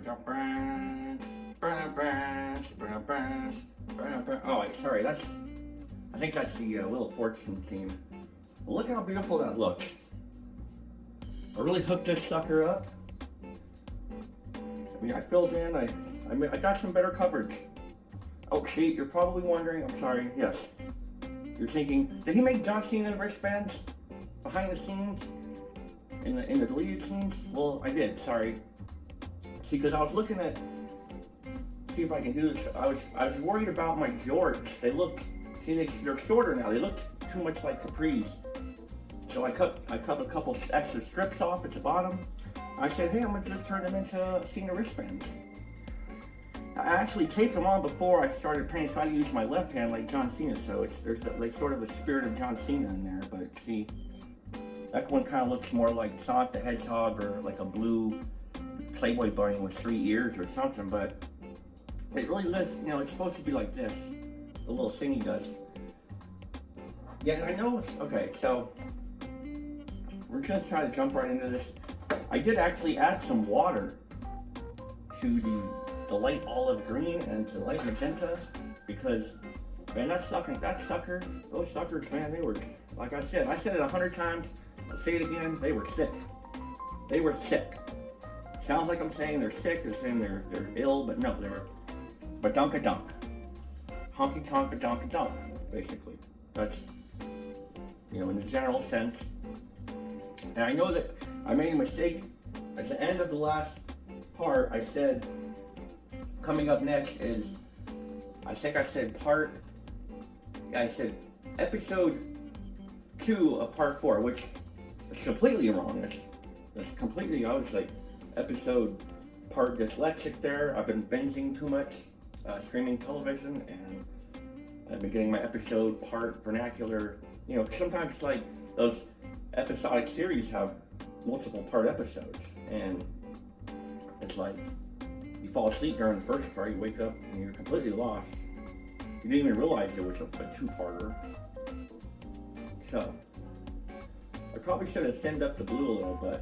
Oh, wait, sorry, I think that's the Wheel of Fortune theme. Well, look how beautiful that looks. I really hooked this sucker up. I mean, I filled in, I got some better coverage. Oh, see, you're probably wondering, I'm sorry, yes. You're thinking, did he make John Cena wristbands behind the scenes? In the deleted scenes? Well, I did, sorry. See, because I was looking at, see if I can do this. I was worried about my jorts. They look, see, they're shorter now. They look too much like capris. So I cut a couple extra strips off at the bottom. I said, hey, I'm gonna just turn them into Cena wristbands. I actually taped them on before I started playing, so I use my left hand like John Cena. So there's like sort of a spirit of John Cena in there. But see, that one kind of looks more like Sonic the Hedgehog or like a blue Playboy bunny with 3 ears or something. But it really does, you know, it's supposed to be like this. The little thing he does. Yeah, I know. Okay, so we're just trying to jump right into this. I did actually add some water to the light olive green and to light magenta because, man, those suckers, man, they were, like I said it 100 times, I'll say it again, they were sick. They were sick. Sounds like I'm saying they're sick, they're saying they're ill, but no, they were badunk-a-dunk. Honky-tonk-a-donk-a-dunk, basically. That's, you know, in the general sense. And I know that I made a mistake. At the end of the last part, I said, coming up next is, I think I said episode 2 of part 4, which is completely wrong. That's completely, I was like, part dyslexic there. I've been binging too much streaming television, and I've been getting my episode part vernacular. You know, sometimes it's like those episodic series have multiple part episodes, and it's like you fall asleep during the first part, you wake up and you're completely lost. You didn't even realize it was a 2-parter. So I probably should have thinned up the blue a little bit.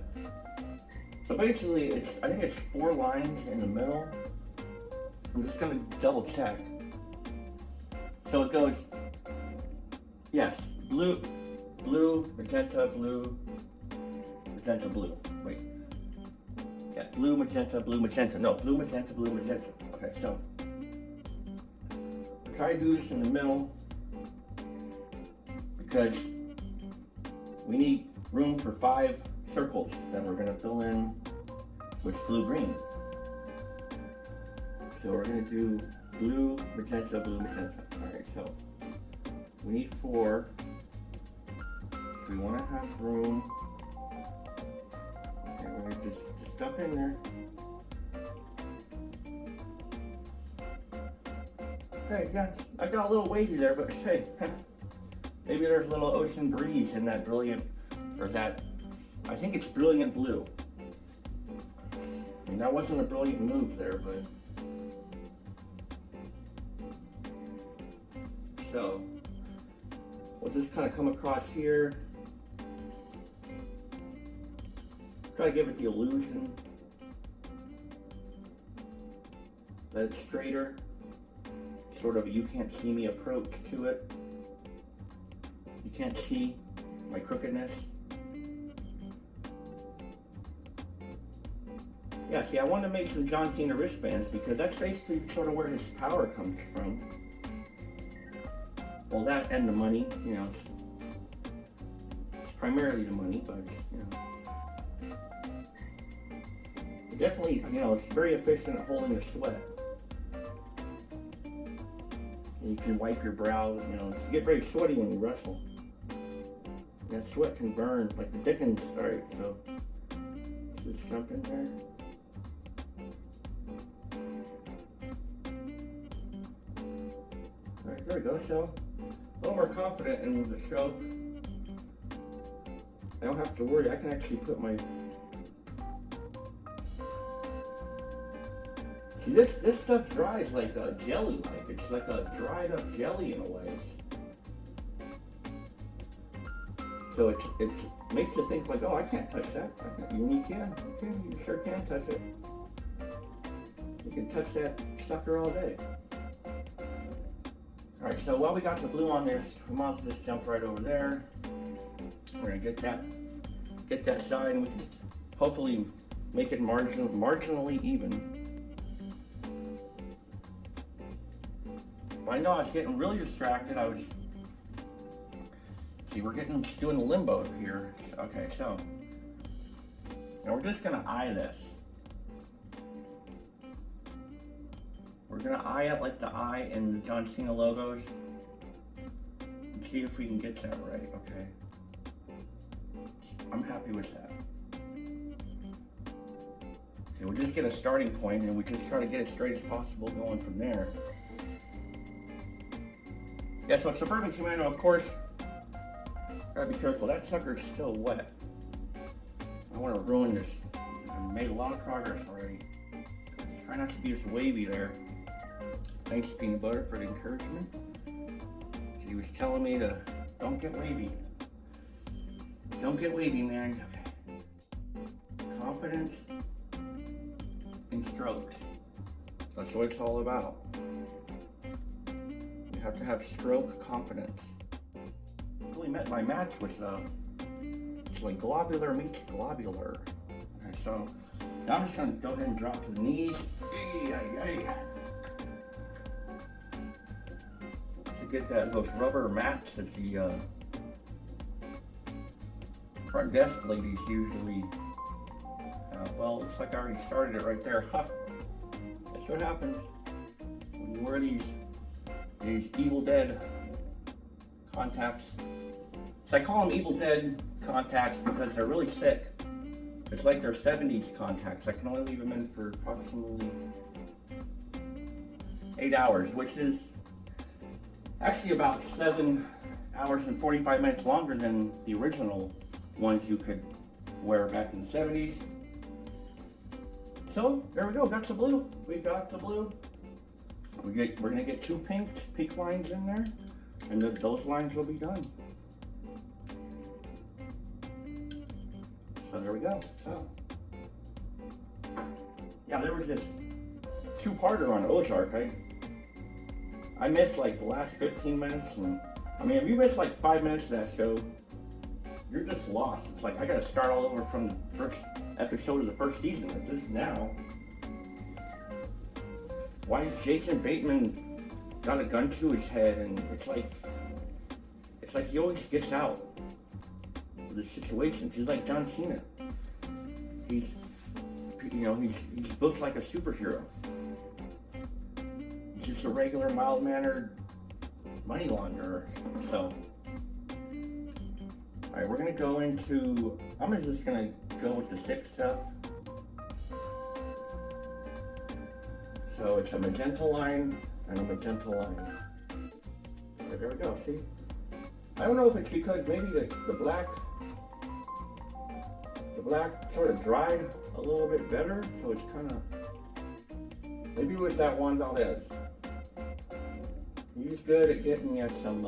So basically, I think it's 4 lines in the middle. I'm just gonna double check. So it goes, yes, blue, magenta, blue, magenta, blue. Wait. Yeah, blue, magenta. No, blue, magenta. Okay, so I'll try to do this in the middle because we need room for 5 circles that we're going to fill in with blue-green. So we're going to do blue, magenta. Alright, so we need 4. We want to have room. Okay, we're going to just jump in there. Okay, yeah, I got a little wavy there, but hey, maybe there's a little ocean breeze in that brilliant, or that, I think it's brilliant blue. I mean, that wasn't a brilliant move there, but. So, we'll just kind of come across here. Try to give it the illusion that it's straighter, sort of a you can't see me approach to it. You can't see my crookedness. Yeah, see, I wanted to make some John Cena wristbands because that's basically sort of where his power comes from. Well, that and the money, you know, it's primarily the money, but, you know. Definitely, you know, it's very efficient at holding the sweat. And you can wipe your brow, you know, you get very sweaty when you wrestle. That sweat can burn, like the Dickens. Alright, so let's just jump in there. Alright, there we go. So, a little more confident in the stroke. I don't have to worry, I can actually put my. See, this stuff dries like a jelly-like. It's like a dried up jelly in a way. So it makes you think like, oh, I can't touch that. You can. You sure can touch it. can touch that sucker all day. Alright, so while we got the blue on this, we might as well just jump right over there. We're gonna get that side, and we can hopefully make it marginally even. I know I was getting really distracted. We're doing the limbo here. Okay, so now we're just gonna eye this. We're gonna eye it like the eye in the John Cena logos and see if we can get that right, okay? I'm happy with that. Okay, we'll just get a starting point and we just try to get it straight as possible going from there. Yeah, so Suburban Commando, of course, gotta be careful. That sucker's still wet. I want to ruin this. I've made a lot of progress already. Try not to be as wavy there. Thanks, Peanut Butter, for the encouragement. She was telling me to don't get wavy. Don't get wavy, man. Okay. Confidence in strokes. That's what it's all about. You have to have stroke confidence. Really met my match with it's like globular meets globular. Okay, so now I'm just gonna go ahead and drop to the knees. To get those rubber mats that the front desk ladies usually. Well, looks like I already started it right there. Huh. That's what happens when you wear these Evil Dead contacts. So I call them Evil Dead contacts because they're really thick. It's like they're 70s contacts. I can only leave them in for approximately 8 hours, which is actually about 7 hours and 45 minutes longer than the original ones you could wear back in the 70s. So there we go, got the blue. We got the blue. We're gonna get 2 pink lines in there, and those lines will be done. So there we go. So yeah, there was this 2-parter on Ozark. I missed like the last 15 minutes, and I mean, if you miss like 5 minutes of that show, you're just lost. It's like I gotta start all over from the first episode of the first season. Like this now. Why is Jason Bateman got a gun to his head, and it's like he always gets out of the situations. He's like John Cena. He's booked like a superhero. He's just a regular, mild-mannered money launderer. So, all right, we're gonna go into. I'm just gonna go with the thick stuff. So it's a magenta line and a magenta line. Okay, there we go. See, I don't know if it's because maybe the black sort of dried a little bit better, so it's kind of, maybe it was that Juan Valdez. He's good at getting at some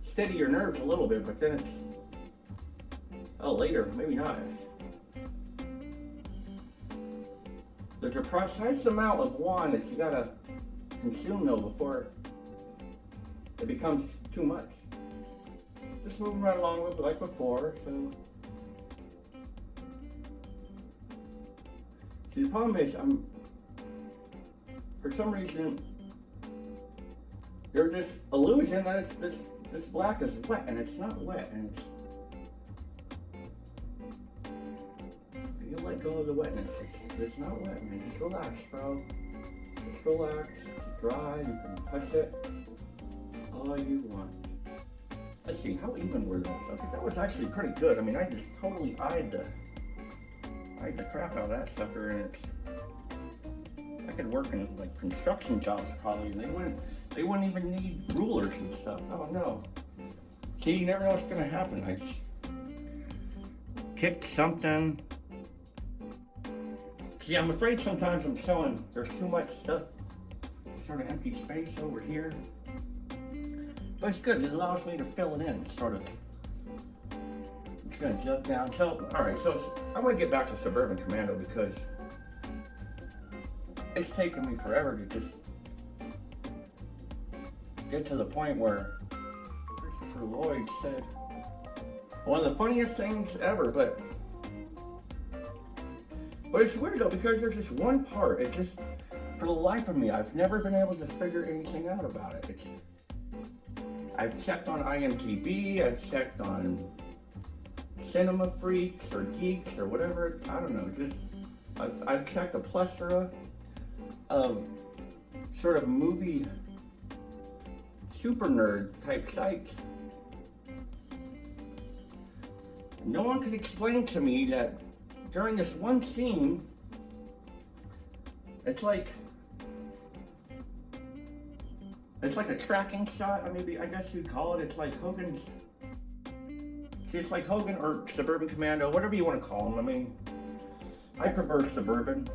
steady your nerves a little bit, but then it's later, maybe not. There's a precise amount of Juan that you gotta consume though before it becomes too much. Just moving right along with it like before. So see, the problem is for some reason there's this illusion that it's this black is wet, and it's not wet, and you let go of the wetness. It's not wet, man. Just relax, bro. Just relax. It's dry. You can touch it all you want. Let's see, how even were those? I think that was actually pretty good. I mean, I just totally eyed the crap out of that sucker, and I could work in like construction jobs probably. They wouldn't even need rulers and stuff. Oh no. See, you never know what's gonna happen. I just kicked something. See, I'm afraid sometimes I'm showing there's too much stuff, sort of empty space over here. But it's good, it allows me to fill it in, sort of. just gonna jump down. So, all right. So I want to get back to Suburban Commando because it's taken me forever to just get to the point where Christopher Lloyd said one of the funniest things ever, but it's weird though because there's this one part. It just, for the life of me, I've never been able to figure anything out about it. I've checked on IMDb, I've checked on Cinema Freaks or Geeks or whatever. I don't know. Just I've checked a plethora of sort of movie super nerd type sites. No one could explain to me that during this one scene, it's like a tracking shot. I guess you'd call it. It's like Hogan or Suburban Commando, whatever you want to call him. I mean, I prefer Suburban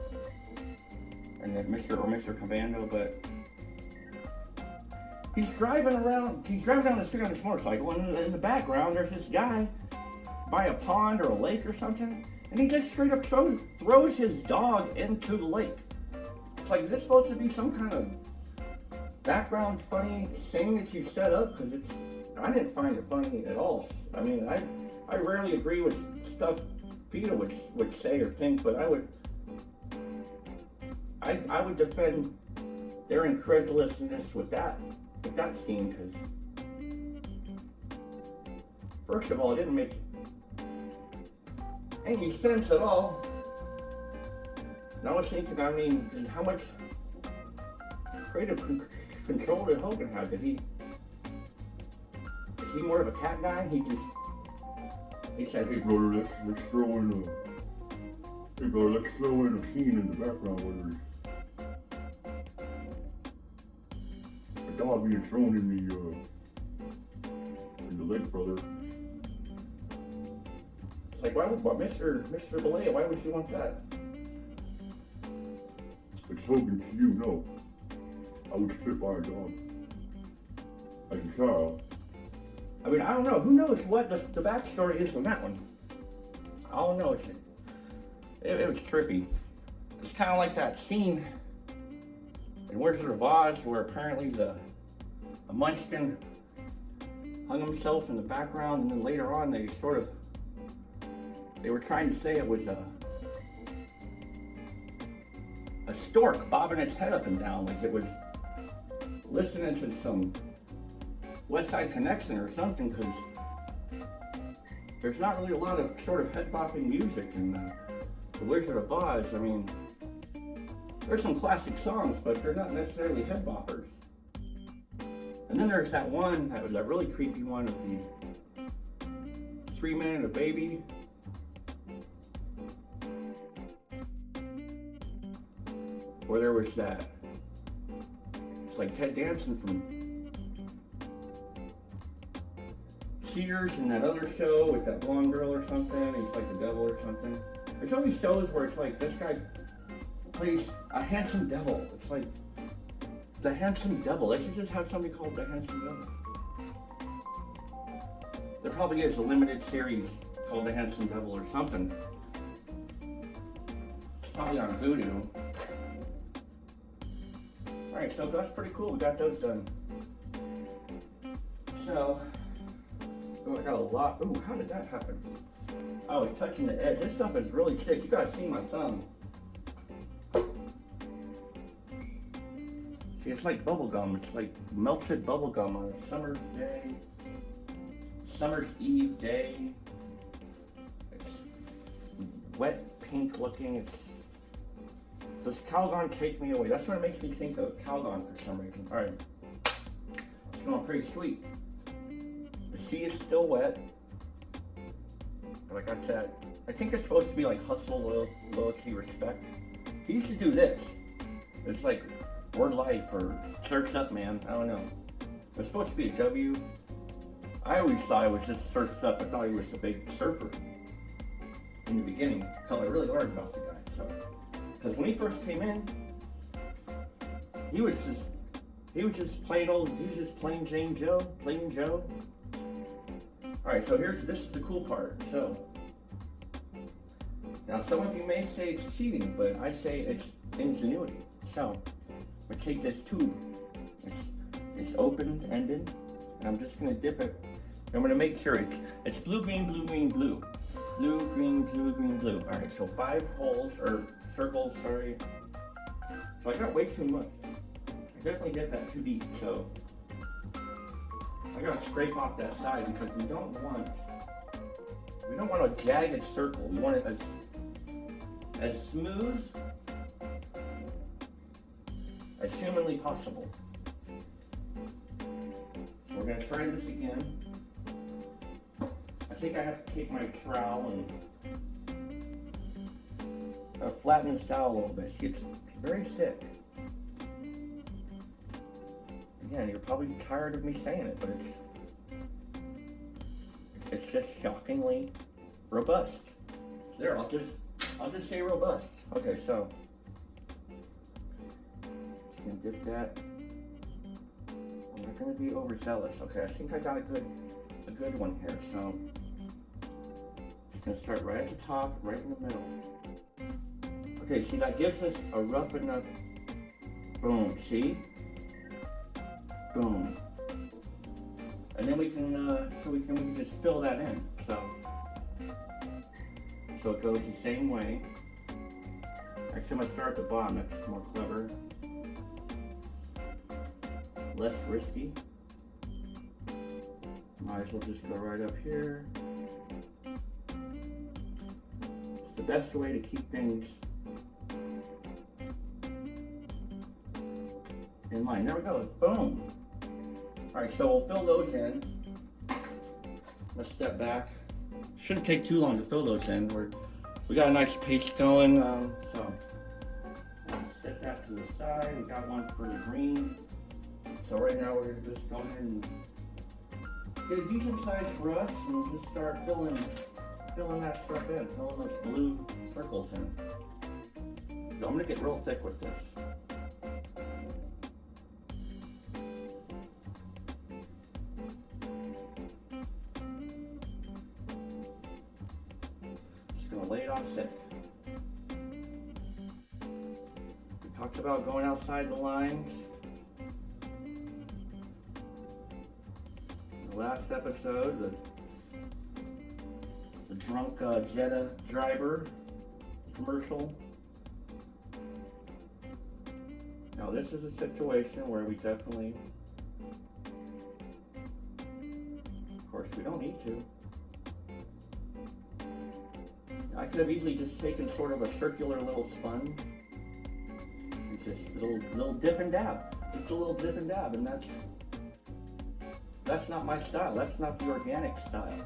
and then Mr. Commando, but he's driving down the street on his motorcycle, and in the background there's this guy by a pond or a lake or something, and he just straight up throws his dog into the lake. It's like, is this supposed to be some kind of background funny thing that you set up? Because I didn't find it funny at all. I mean, I rarely agree with stuff PETA would say or think, but I would defend their incredulousness with that scene, because first of all, it didn't make any sense at all. And I was thinking, I mean, how much creative control did Hogan have? Is he more of a cat guy? He said, "Hey brother, let's throw in a scene in the background where there's a dog being thrown in the lake, brother." It's like, why would Mr. Balea, why would you want that? It's Hogan to you, no. I was spit by a dog as a child. I mean, I don't know. Who knows what the backstory is on that one? I don't know. It was trippy. It's kind of like that scene in Wizard of Oz where apparently a munchkin hung himself in the background, and then later on they were trying to say it was a stork bobbing its head up and down, like it was listening to some West Side Connection or something, because there's not really a lot of sort of head-bopping music in the Wizard of Oz. I mean, there's some classic songs, but they're not necessarily head-boppers. And then there's that really creepy one of the 3 Men and a Baby. Where there was that, it's like Ted Danson from Cheers and that other show with that blonde girl or something. He's like the devil or something. There's all these shows where it's like this guy plays a handsome devil. It's like the handsome devil. They should just have somebody called the handsome devil. There probably is a limited series called the Handsome Devil or something. It's probably on Voodoo. Alright, so that's pretty cool. We got those done. So, I got a lot. Ooh, how did that happen? I was touching the edge. This stuff is really thick. You guys see my thumb. See, it's like bubble gum. It's like melted bubble gum on a summer's eve day. It's wet pink looking. Does Calgon take me away? That's what it makes me think of Calgon for some reason. All right, it's going pretty sweet. The sea is still wet, but I got that. I think it's supposed to be like hustle, loyalty, respect. He used to do this. It's like Word Life or Surf's Up Man. I don't know. It's supposed to be a W. I always thought it was just Surf's Up. I thought he was a big surfer in the beginning until I really learned about the guy. So, because when he first came in, he was just plain Jane Joe, plain Joe. Alright, so this is the cool part. So, now some of you may say it's cheating, but I say it's ingenuity. So, we take this tube, it's open-ended, and I'm just gonna dip it. I'm gonna make sure it's blue, green, blue, green, blue. Blue, green, blue, green, blue. Alright, so 5 holes, or circles, sorry. So I got way too much. I definitely did that too deep, so I gotta scrape off that side because we don't want a jagged circle. We want it as smooth as humanly possible. So we're gonna try this again. I think I have to take my trowel and flatten this out a little bit. See, it's very thick. Again, you're probably tired of me saying it, but it's just shockingly robust. There, I'll just say robust. Okay, so just gonna dip that. I'm not gonna be overzealous. Okay, I think I got a good one here. So just gonna start right at the top, right in the middle. Okay, see, that gives us a rough enough. Boom. See. Boom. And then we can just fill that in. So it goes the same way. Actually, I'm gonna start at the bottom. That's more clever. Less risky. Might as well just go right up here. It's the best way to keep things in line. There we go. Boom. Alright, so we'll fill those in. Let's step back. Shouldn't take too long to fill those in. We got a nice paste going, so I'll set that to the side. We got one for the green. So right now we're gonna just go ahead and get a decent sized brush and just start filling that stuff in, filling those blue circles in. So I'm gonna get real thick with this. Lay it on thick. We talked about going outside the lines. In the last episode, the drunk Jetta driver commercial. Now this is a situation where we definitely, of course we don't need to. I could have easily just taken sort of a circular little sponge and just little dip and dab. Just a little dip and dab, and that's not my style. That's not the organic style.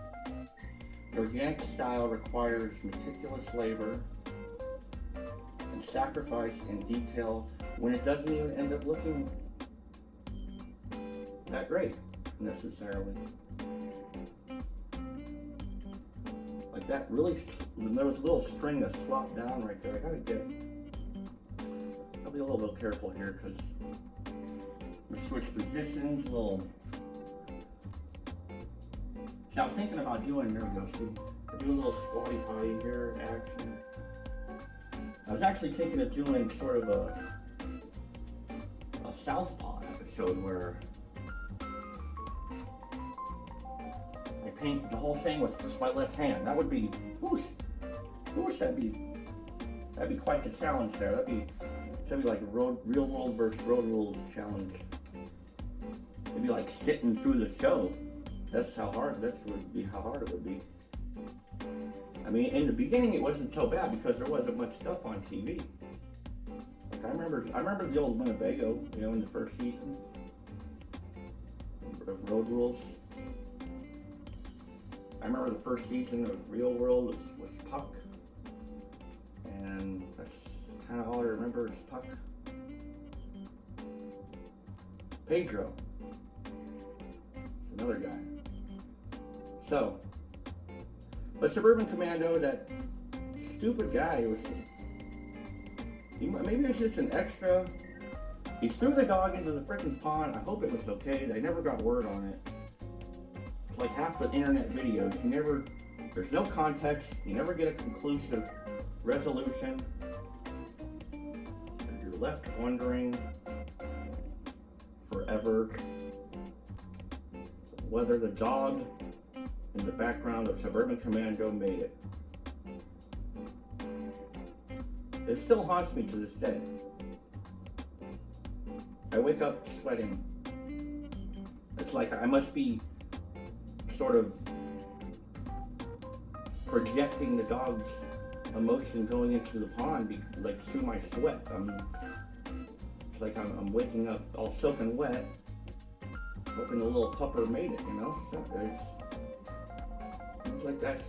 The organic style requires meticulous labor and sacrifice and detail when it doesn't even end up looking that great necessarily. Like that really, there was a little string that slopped down right there. I'll be a little bit careful here because we switch positions, a little. See, I'm thinking about doing, there we go, see, do a little squatty potty here, action. I was actually thinking of doing sort of a southpaw episode where I paint the whole thing with just my left hand. That would be, whoosh, that'd be quite the challenge there. That'd be like a real world versus road rules challenge. It'd be like sitting through the show. That's how hard it would be. I mean, in the beginning it wasn't so bad because there wasn't much stuff on TV. Like I remember the old Winnebago, you know, in the first season of Road Rules. I remember the first season of Real World was Puck, and that's kind of all I remember is Puck. Pedro, another guy. So, but Suburban Commando, that stupid guy, maybe it was just an extra. He threw the dog into the freaking pond. I hope it was okay. They never got word on it. like half the internet videos, there's no context, you never get a conclusive resolution. You're left wondering forever whether the dog in the background of Suburban Commando made it. It still haunts me to this day. I wake up sweating. It's like I must be sort of projecting the dog's emotion going into the pond, like through my sweat. It's like I'm waking up all soaking wet, hoping the little pupper made it, you know? It's like that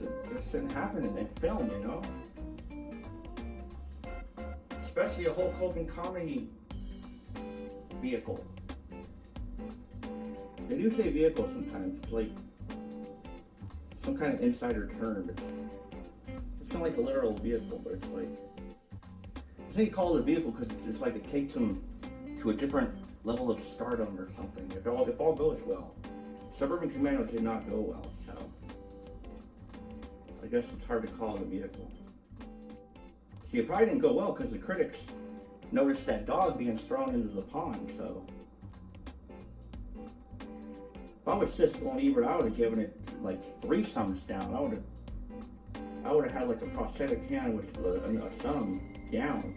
shouldn't happen in film, you know? Especially a Hulk Hogan comedy vehicle. They do say vehicle sometimes. It's like some kind of insider term. It's not like a literal vehicle, but it's like, I think you call it a vehicle because it's like it takes them to a different level of stardom or something. If all goes well. Suburban Commando did not go well, so I guess it's hard to call it a vehicle. See, it probably didn't go well because the critics noticed that dog being thrown into the pond, so if I was Siskel and Ebert, I would have given it like 3 thumbs down. I would have had like a prosthetic hand with a thumb down.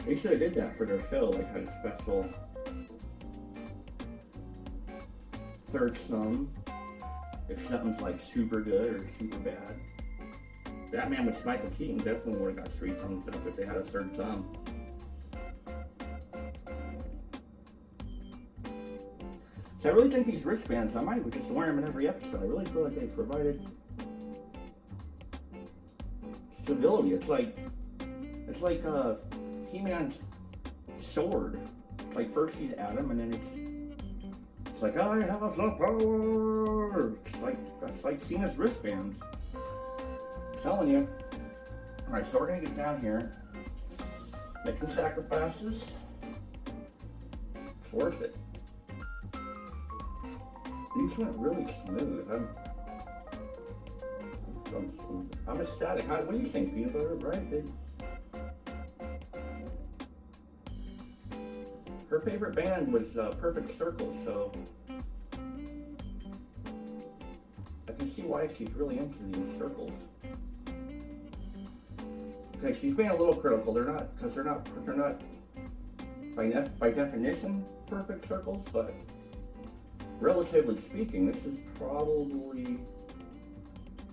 They should have did that for their show, like had a special third thumb if something's like super good or super bad. Batman with Michael Keaton definitely would have got 3 thumbs up if they had a third thumb. So I really think these wristbands, I might just wear them in every episode. I really feel like they've provided stability. It's like He-Man's sword. Like first he's Adam, and then it's like I have the power. It's like Cena's wristbands. I'm telling you. All right, so we're gonna get down here, making sacrifices. It's worth it. These went really smooth. I'm ecstatic. What do you think, peanut butter? Right? Her favorite band was Perfect Circle, so I can see why she's really into these circles. Okay, she's being a little critical. They're not by definition perfect circles, but relatively speaking, this is probably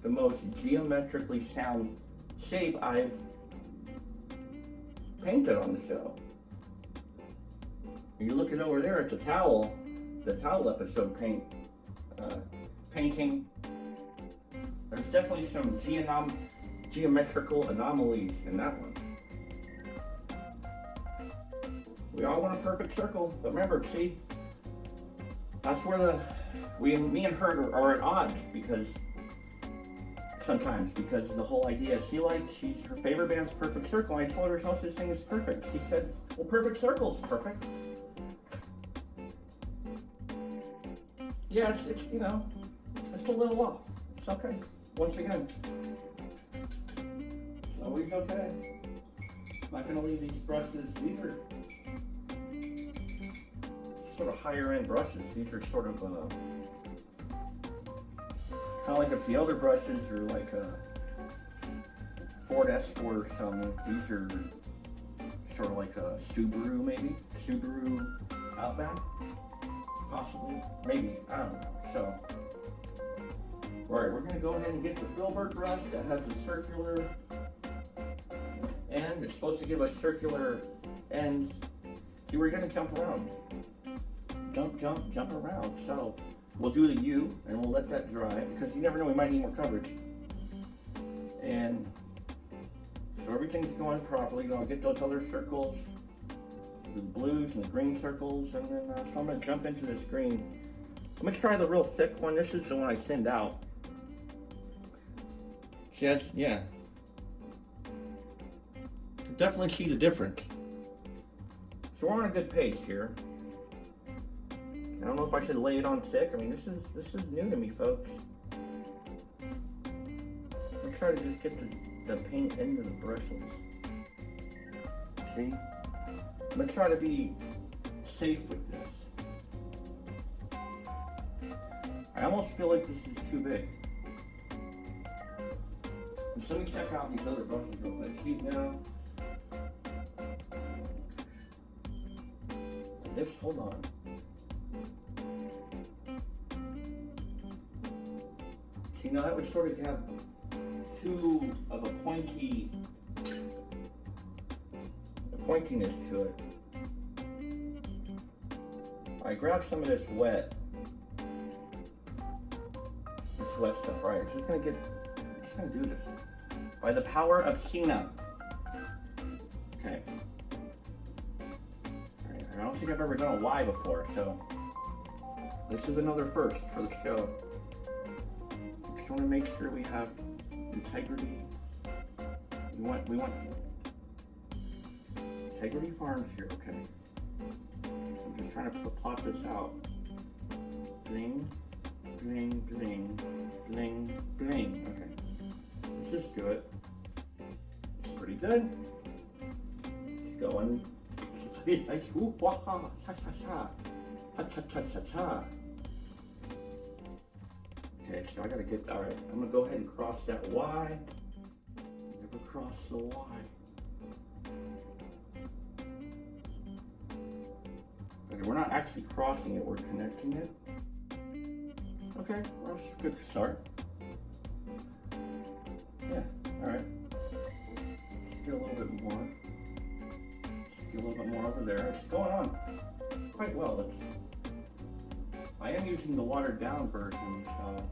the most geometrically sound shape I've painted on the show. You're looking over there at the towel episode painting. There's definitely some geometrical anomalies in that one. We all want a perfect circle, but remember, see, that's where me and her are at odds sometimes because the whole idea, her favorite band's Perfect Circle. I told her no such thing as perfect. She said, well, Perfect Circle's perfect. Yeah, it's it's a little off. It's okay. Once again, it's always okay. I'm not gonna leave these brushes. These are sort of higher end brushes. These are sort of kind of like if the other brushes are like a Ford Escort or something. These are sort of like a Subaru, maybe Subaru Outback. Possibly, maybe, I don't know. So, alright, we're going to go ahead and get the filbert brush that has a circular end. It's supposed to give us circular ends. See, we're going to jump around. Jump around. So, we'll do the U, and we'll let that dry, because you never know, we might need more coverage. And, so everything's going properly. I'll get those other circles, the blues and the green circles, and then so I'm going to jump into this green. I'm going to try the real thick one. This is the one I thinned out. See, yeah. You definitely see the difference. So we're on a good pace here. I don't know if I should lay it on thick. I mean, this is new to me, folks. I'm trying to just get the paint into the brushes. See? I'm gonna try to be safe with this. I almost feel like this is too big. So let me check out these other brushes real quick. See now. This, hold on. See now that would sort of have too of a pointiness to it. I grabbed some of this wet stuff. Right, I'm just gonna do this by the power of Cena. Okay. All right. I don't think I've ever done a Y before, so this is another first for the show. Just want to make sure we have integrity. We want integrity farms here. Okay. I'm just trying to plot this out. Bling, bling, bling, bling, bling. Okay. Let's just do it. It's pretty good. It's going. Nice. Ooh, wah, ha, cha, cha, cha. Ha, cha, cha, cha, cha. Okay, so I gotta get, all right. I'm gonna go ahead and cross that Y. Never cross the Y. Okay, we're not actually crossing it, we're connecting it. Okay, well, that's a good start. Yeah, alright. Let's get a little bit more. Let's get a little bit more over there. It's going on quite well. I am using the watered down version, so.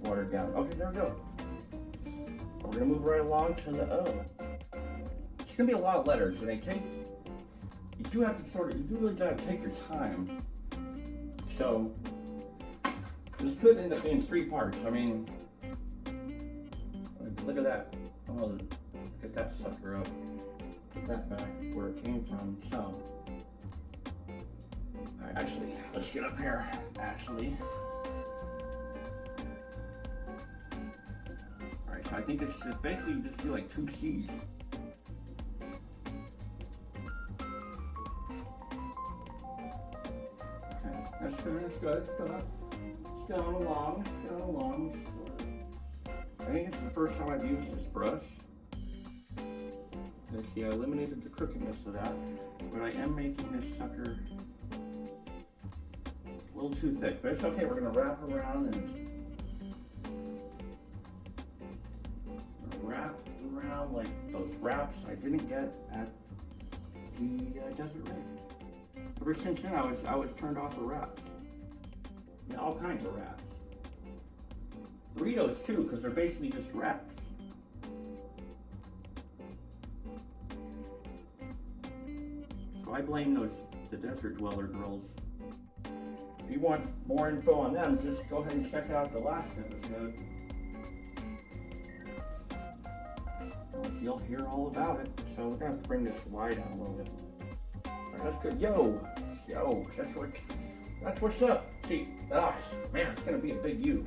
Watered down. Okay, there we go. We're gonna move right along to the O. It's gonna be a lot of letters, and they take, you do really gotta take your time. So, this could end up being 3 parts. I mean, look at that. Oh, get that sucker up. Put that back where it came from. So, alright, actually, let's get up here. Actually. Alright, so I think it's just basically just do like 2 C's. That's good, that's good, it's good. It's going along, it's going along. I think it's the first time I've used this brush. And see, I eliminated the crookedness of that, but I am making this sucker a little too thick. But it's okay, we're gonna wrap around like those wraps I didn't get at the Desert Ring. Ever since then, I was turned off of wraps. I mean, all kinds of wraps. Burritos too, because they're basically just wraps. So I blame the Desert Dweller girls. If you want more info on them, just go ahead and check out the last episode. You'll hear all about it. So we're gonna have to bring this Y down a little bit. That's good. Yo, that's what's up. See, man, it's gonna be a big U.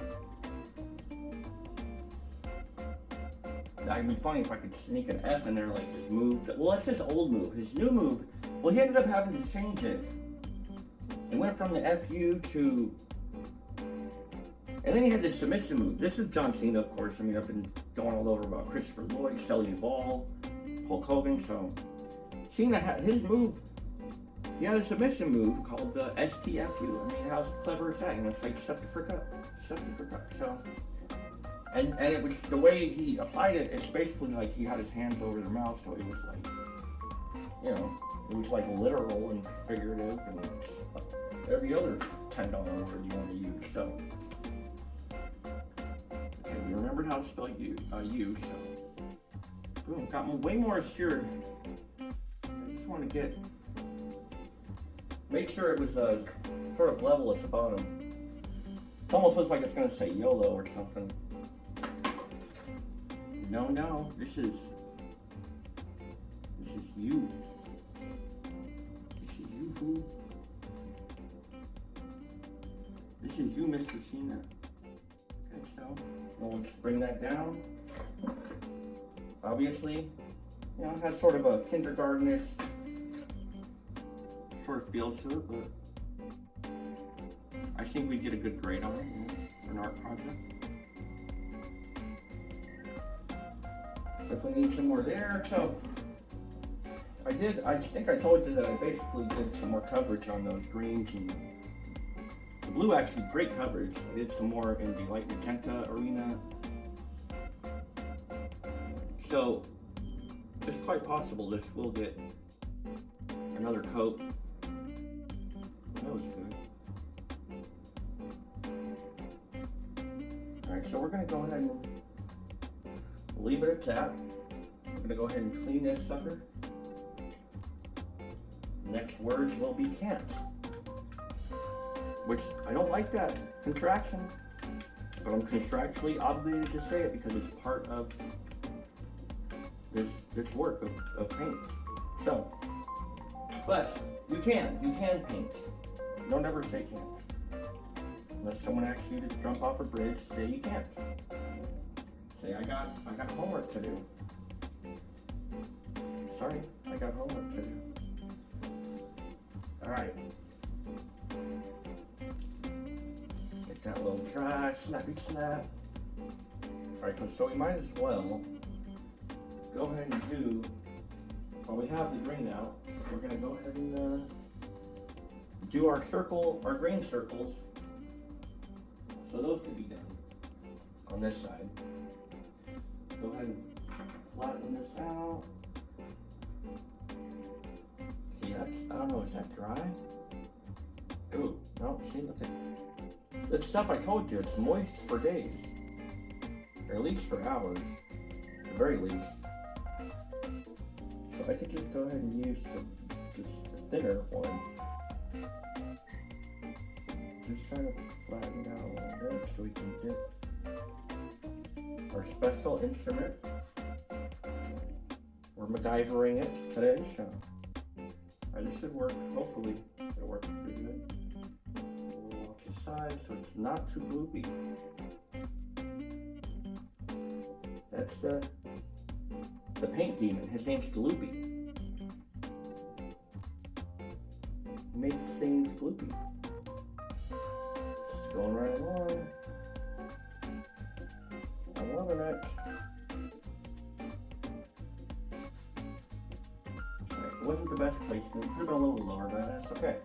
It'd be funny if I could sneak an F in there, like his move. Well, that's his old move. His new move, well, he ended up having to change it. It went from the FU to, and then he had this submission move. This is John Cena, of course. I mean, I've been going all over about Christopher Lloyd, Shelley Duvall, Hulk Hogan. So Cena had his move. He had a submission move called the STFU. I mean, how clever is that? You know, it's like suck it for cut. So, and it was the way he applied it. It's basically like he had his hands over their mouth, so it was like, you know, it was like literal and figurative and every other $10 word you want to use. So, okay, we remembered how to spell U. So, boom, got way more assured. I just want to make sure it was sort of level at the bottom. It almost looks like it's going to say YOLO or something. No, this is you. Pt.2. This is you, Mr. Cena. Okay, so let's bring that down. Obviously, you know, it has sort of a kindergartenish sort of feel to it, but I think we'd get a good grade on it, you know, for an art project. Definitely need some more there. So I think I told you that I basically did some more coverage on those greens, and the blue actually great coverage. I did some more in the light magenta arena. So it's quite possible this will get another coat. That was good. Alright, so we're gonna go ahead and leave it at that. I'm gonna go ahead and clean this sucker. Next words will be can't. Which, I don't like that contraction, but I'm contractually obligated to say it because it's part of this work of paint. So, but you can paint. Don't ever say can't. Unless someone asks you to jump off a bridge, say you can't. Say I got homework to do. Sorry, I got homework to do. Alright. Get that little dry, snappy snap. Alright, so we might as well go ahead and do, while we have the green out, we're gonna go ahead and do our green circles. So those could be done on this side. Go ahead and flatten this out. See, I don't know, is that dry? Ooh, no, see, look at this stuff. I told you, it's moist for days, or at least for hours, at the very least. So I could just go ahead and use the thinner one. Just trying to flatten it out a little bit so we can get our special instrument. We're MacGyvering it today, so this should work. Hopefully, it'll work pretty good. We'll off the side so it's not too gloopy. That's the paint demon. His name's Gloopy. He makes things gloopy. Just going right along. I'm loving it. Right, it wasn't the best placement. Could have been a little lower, but that's okay.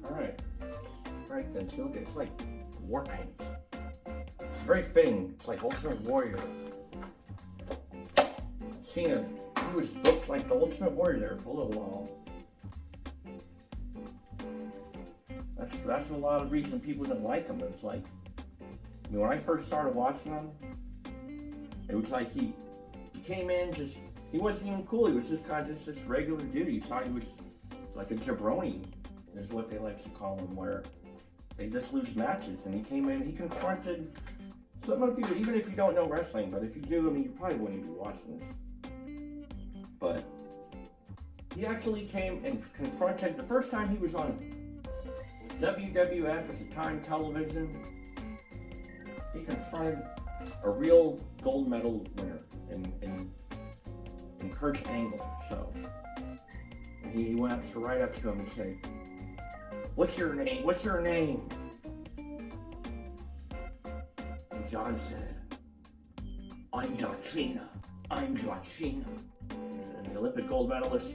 Alright. Right then, so look, it's like war paint. It's very fitting. It's like Ultimate Warrior. Cena, he was booked like the Ultimate Warrior there for a little while. That's a lot of reason people didn't like him. It's like, I mean, when I first started watching him, it was like he came in just, he wasn't even cool. He was just kind of just this regular dude. You thought he was like a jabroni, is what they like to call him, where they just lose matches. And he came in, he confronted some of you, even if you don't know wrestling, but if you do, I mean, you probably wouldn't be watching this. But he actually came and confronted, the first time he was on WWF at the time television, he confronted a real gold medal winner in Kurt Angle. So he went right up to him and said, "What's your name? What's your name?" And John said, "I'm John Cena. I'm John Cena." And the Olympic gold medalist,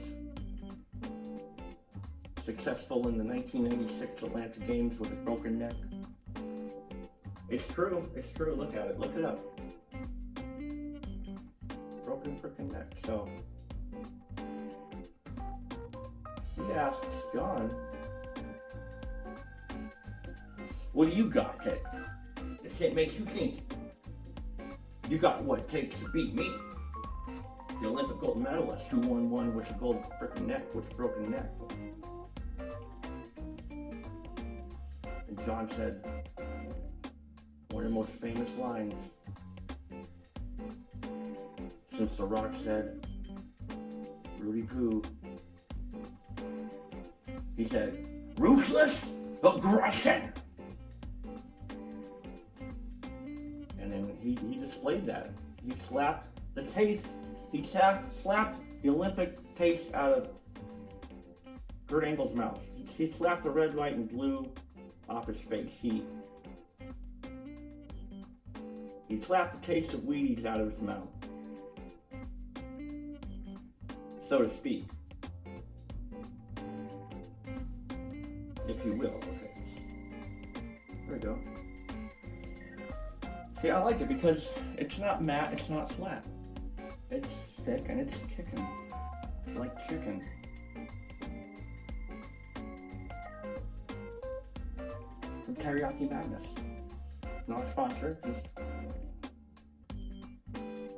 successful in the 1996 Atlanta Games with a broken neck. It's true. It's true. Look at it. Look it up. Broken freaking neck. So he asks John, "What do you got that makes you think you got what it takes to beat me, the Olympic gold medalist who won one with a gold freaking neck, with a broken neck?" And John said one of the most famous lines, since The Rock said, "Rudy Poo, He said, ruthless aggression. And then he displayed that. He slapped the taste, slapped the Olympic taste out of Kurt Angle's mouth. He slapped the red, white, and blue off his face. He slapped the taste of Wheaties out of his mouth, so to speak, if you will. Okay, there we go. See, I like it because it's not matte, it's not flat. It's thick and it's kicking like chicken. From Teriyaki Madness. Not a sponsor, just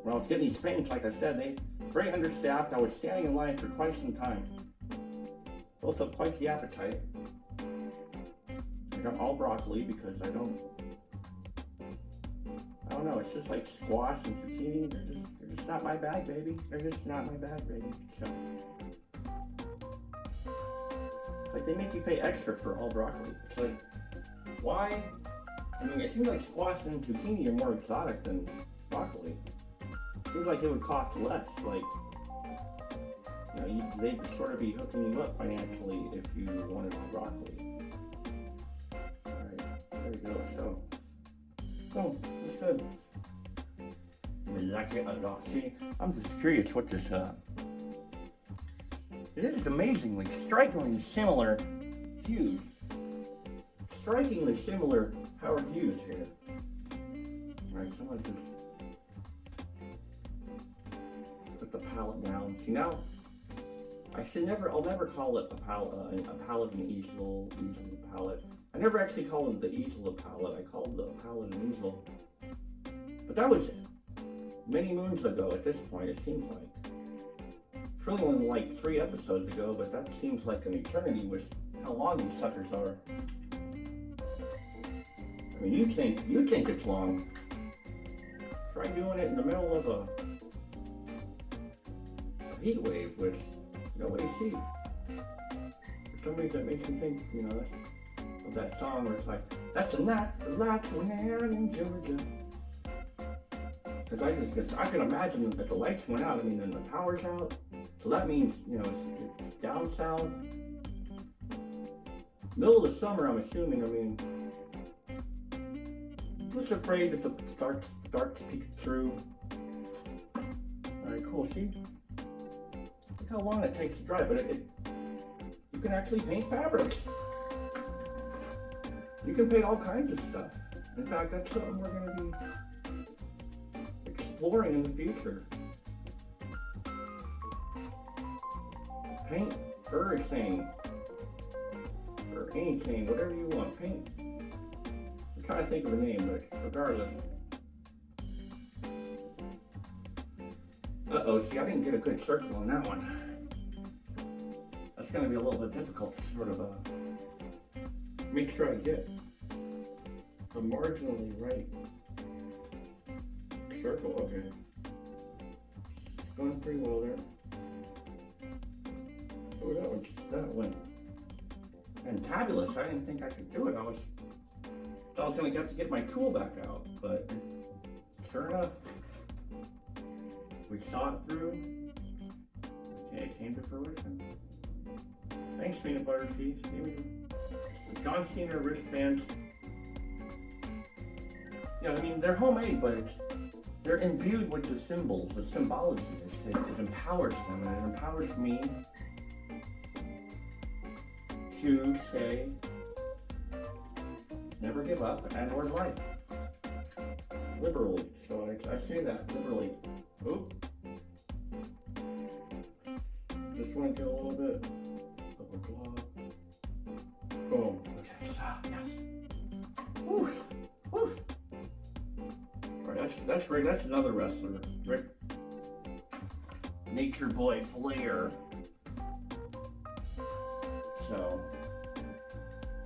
when I was getting these paints, like I said, they very understaffed. I was standing in line for quite some time. Built up quite the appetite. I got all broccoli because I don't know, it's just like squash and zucchini. They're just not my bag, baby. They're just not my bag, baby. So, like, they make you pay extra for all broccoli. It's like, why? I mean, it seems like squash and zucchini are more exotic than broccoli. It seems like it would cost less. Like, they'd sort of be hooking you up financially if you wanted all broccoli. Alright, there we go. So, it's good. I like it a lot. See, I'm just curious what this, it is amazingly, strikingly similar hues. Strikingly similar Howard Hughes here. Alright, so I'm gonna just put the palette down. See, now, I'll never call it a palette and easel palette. I never actually called it the easel a palette. I called the palette an easel. But that was many moons ago at this point, it seems like. It's really only like 3 episodes ago, but that seems like an eternity with how long these suckers are. I mean, you'd think it's long. Try doing it in the middle of a heat wave with no AC. For some reason, that makes me think, of that song where it's like, that's the lights went out in Georgia. Because I can imagine that the lights went out, and the power's out. So that means, it's down south. Middle of the summer, I'm assuming, just afraid that the dark to peek through. Alright, cool, see? Look how long it takes to dry, but you can actually paint fabrics. You can paint all kinds of stuff. In fact, that's something we're going to be exploring in the future. Paint everything, or anything, whatever you want. Paint. I'm trying to think of a name, but regardless. Uh-oh, see, I didn't get a good circle on that one. That's going to be a little bit difficult to sort of make sure I get a marginally right circle. Okay. It's going pretty well there. Oh, that went fantabulous. I didn't think I could do it. I thought I was going to have to get my tool back out, but sure enough, we saw it through. Okay, it came to fruition. Thanks, peanut butter cheese. Here we go. The John Cena wristbands. Yeah, they're homemade, but they're imbued with the symbols, the symbology. It empowers them, and it empowers me to say, never give up, and or life. Liberally. So I say that liberally. Oop. Just want to get a little bit of a glob. Boom. Okay. Yes. Woo. Woo. Alright, that's Rick. That's another wrestler. Rick. Nature Boy Flair. So,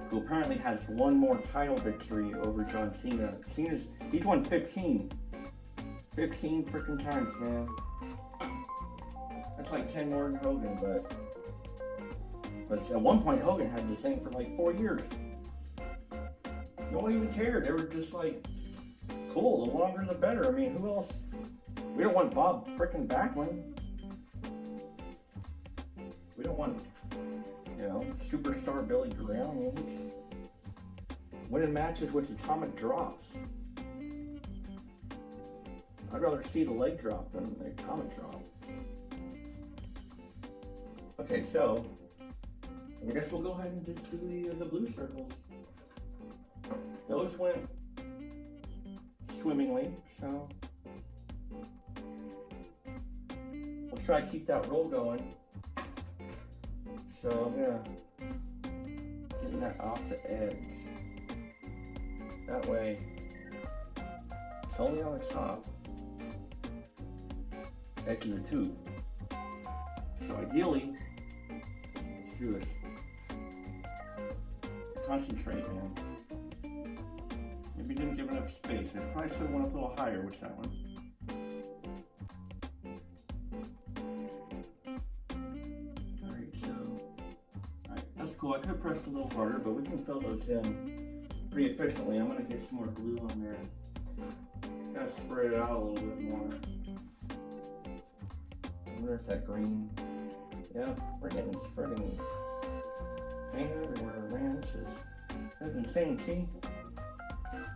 who apparently has one more title victory over John Cena. He's won 15. 15 freaking times, man. That's like 10 more than Hogan, but But at one point, Hogan had this thing for like 4 years. No one even cared. They were just like, cool, the longer the better. I mean, who else? We don't want Bob frickin' Backlund. We don't want, superstar Billy Graham. I mean, he's winning matches with atomic drops. I'd rather see the leg drop than the atomic drop. Okay, so I guess we'll go ahead and just do the blue circles. Those went swimmingly, so we'll try to keep that roll going. So I'm gonna get that off the edge. That way, it's only on the top edge of the tube. So ideally, let's do this. Concentrate, man. Maybe didn't give enough space. I probably should have went up a little higher with that one. That's cool. I could have pressed a little harder, but we can fill those in pretty efficiently. I'm going to get some more glue on there. Gotta spread it out a little bit more. I wonder if that green. Yeah, we're getting spreading paint everywhere, man. That's insane, see? Alright,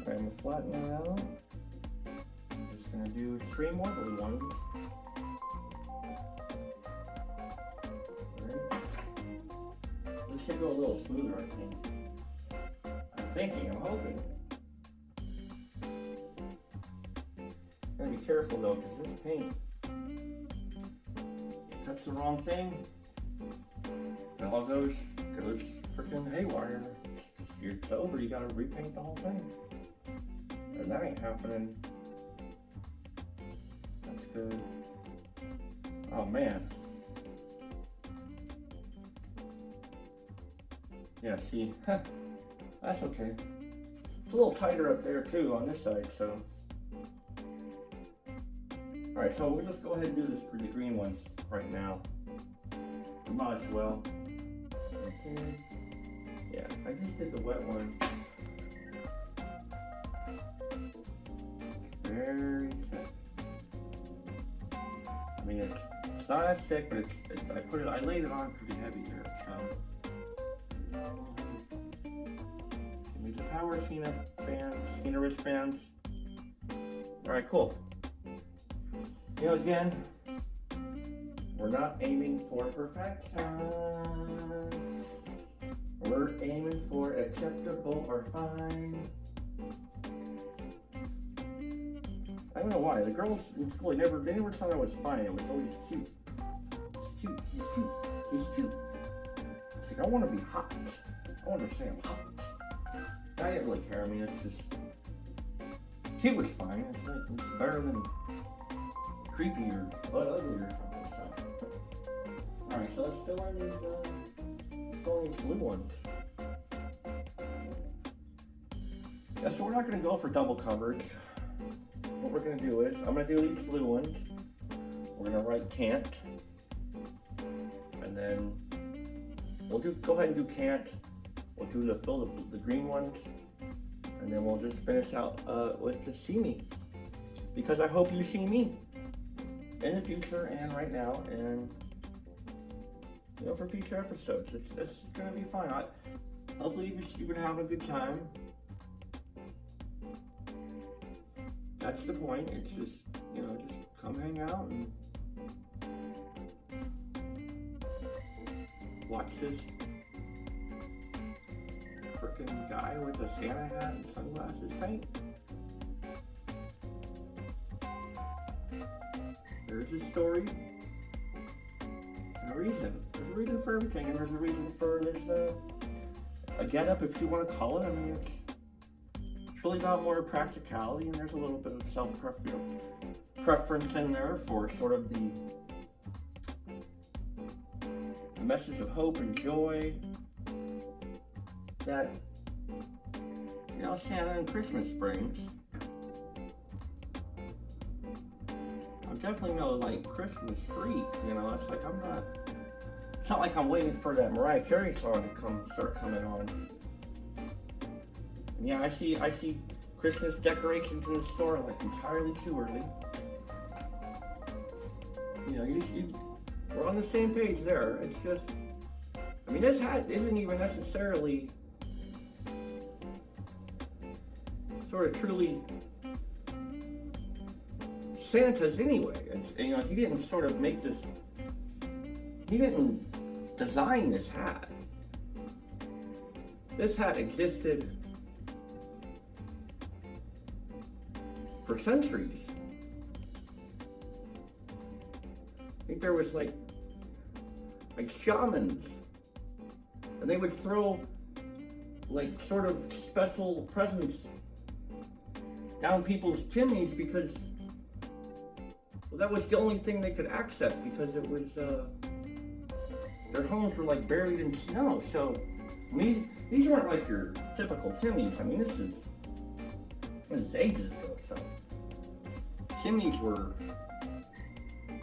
I'm going to flatten that out. Just going to do 3 more blue ones. This should go a little smoother, I think. I'm hoping. Gotta be careful though, because this paint, touch the wrong thing, it all goes freaking haywire. It's over, you gotta repaint the whole thing. And that ain't happening. That's good. Oh man. Yeah, see, that's okay. It's a little tighter up there too on this side, so. Alright, so we'll just go ahead and do this for the green ones right now. We might as well. Okay. Yeah, I just did the wet one. Very thick. I mean, it's not as thick, but I laid it on pretty heavy here, so. Give me the power Cena bands, Cena wristbands. Alright, cool. Again, we're not aiming for perfection. We're aiming for acceptable or fine. I don't know why. The girls in school, they never thought I was fine. It was always cute. He's cute. He's cute. He's cute. It's like, I want to be hot. I want to say I'm hot. I didn't really care. I mean, it's just, cute was fine. It's better than creepy or but ugly or something. So. Alright, so let's fill in these blue ones. Yeah, so we're not going to go for double coverage. What we're going to do is, I'm going to do these blue ones. We're going to write can't. And then we'll go ahead and do can't. We'll do fill the green ones. And then we'll just finish out with the see me. Because I hope you see me in the future and right now, and for future episodes. It's gonna be fun. Hopefully you're gonna have a good time. That's the point. It's just just come hang out and watch this frickin' guy with a Santa hat and sunglasses paint. There's a story, and a reason. There's a reason for everything, and there's a reason for this, a get-up, if you want to call it. I mean, it's really about more practicality, and there's a little bit of self-preference in there for sort of the message of hope and joy that, Santa and Christmas brings. I'm definitely no Christmas freak, it's like I'm not not like I'm waiting for that Mariah Carey song to start coming on. And yeah, I see Christmas decorations in the store like entirely too early. You know, we're on the same page there. It's just, I mean, this hat isn't even necessarily sort of truly Santa's anyway. You know, he didn't sort of make this, he didn't design this hat. This hat existed for centuries. I think there was like shamans, and they would throw like sort of special presents down people's chimneys because, well, that was the only thing they could access, because it was their homes were like buried in snow. So I mean, these weren't like your typical chimneys. I mean, this is ages ago. So chimneys were, I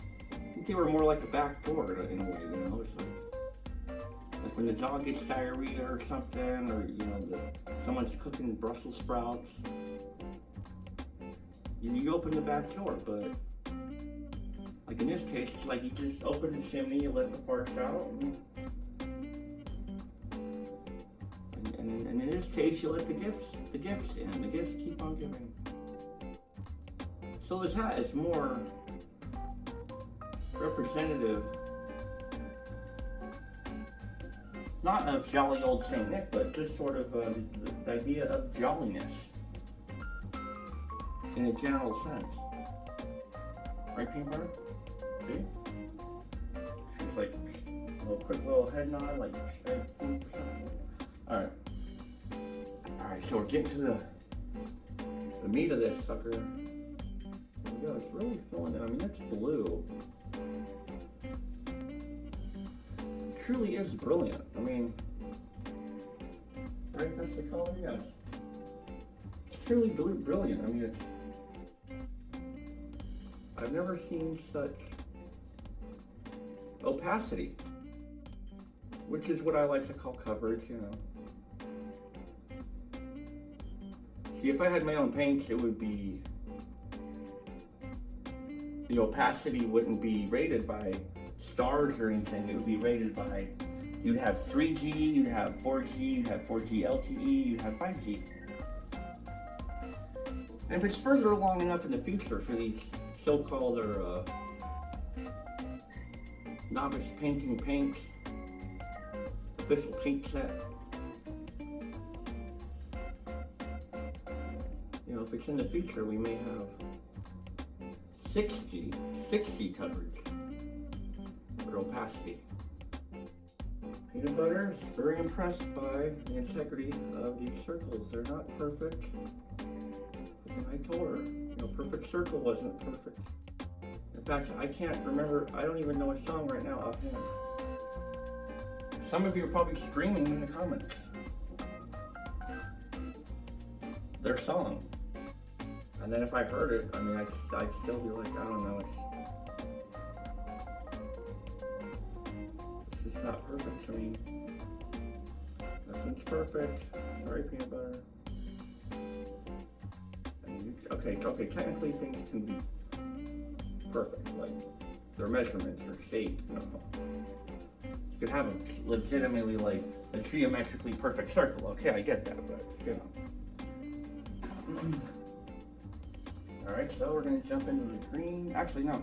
think they were more like a back door in a way. You know, it's like when the dog gets diarrhea or something, or you know, someone's cooking Brussels sprouts. You open the back door, but like in this case, it's like you just open the chimney, you let the farts out, and in this case, you let the gifts in. The gifts keep on giving. So this hat is more representative, not of jolly old Saint Nick, but just sort of the idea of jolliness in a general sense. Right, peanut butter? See? She's like a quick little head nod, like food for something. Alright. Alright, so we're getting to the meat of this sucker. There we go, it's really filling it. I mean, that's blue. It truly is brilliant. I mean, right, that's the color, yes. It's truly brilliant. I mean, it's, I've never seen such opacity, which is what I like to call coverage, you know. See, if I had my own paints, it would be, the opacity wouldn't be rated by stars or anything. It would be rated by, you'd have 3G, you'd have 4G, you'd have 4G LTE, you'd have 5G. And if it's further along enough in the future for these so-called or novice painting paints, official paint set, you know, if it's in the future, we may have 6G coverage for opacity. Peanut butter is very impressed by the integrity of these circles. They're not perfect. And I told her, you know, perfect circle wasn't perfect. In fact, I can't remember, I don't even know a song right now offhand. Some of you are probably screaming in the comments their song. And then if I heard it, I mean, I'd still be like, I don't know, it's just not perfect to me. Nothing's perfect. Sorry, peanut butter. Okay, technically things can be perfect, like their measurements or shape, you know. You could have a legitimately, like, a geometrically perfect circle. Okay, I get that, but, you know. Alright, so we're gonna jump into the green. Actually, no.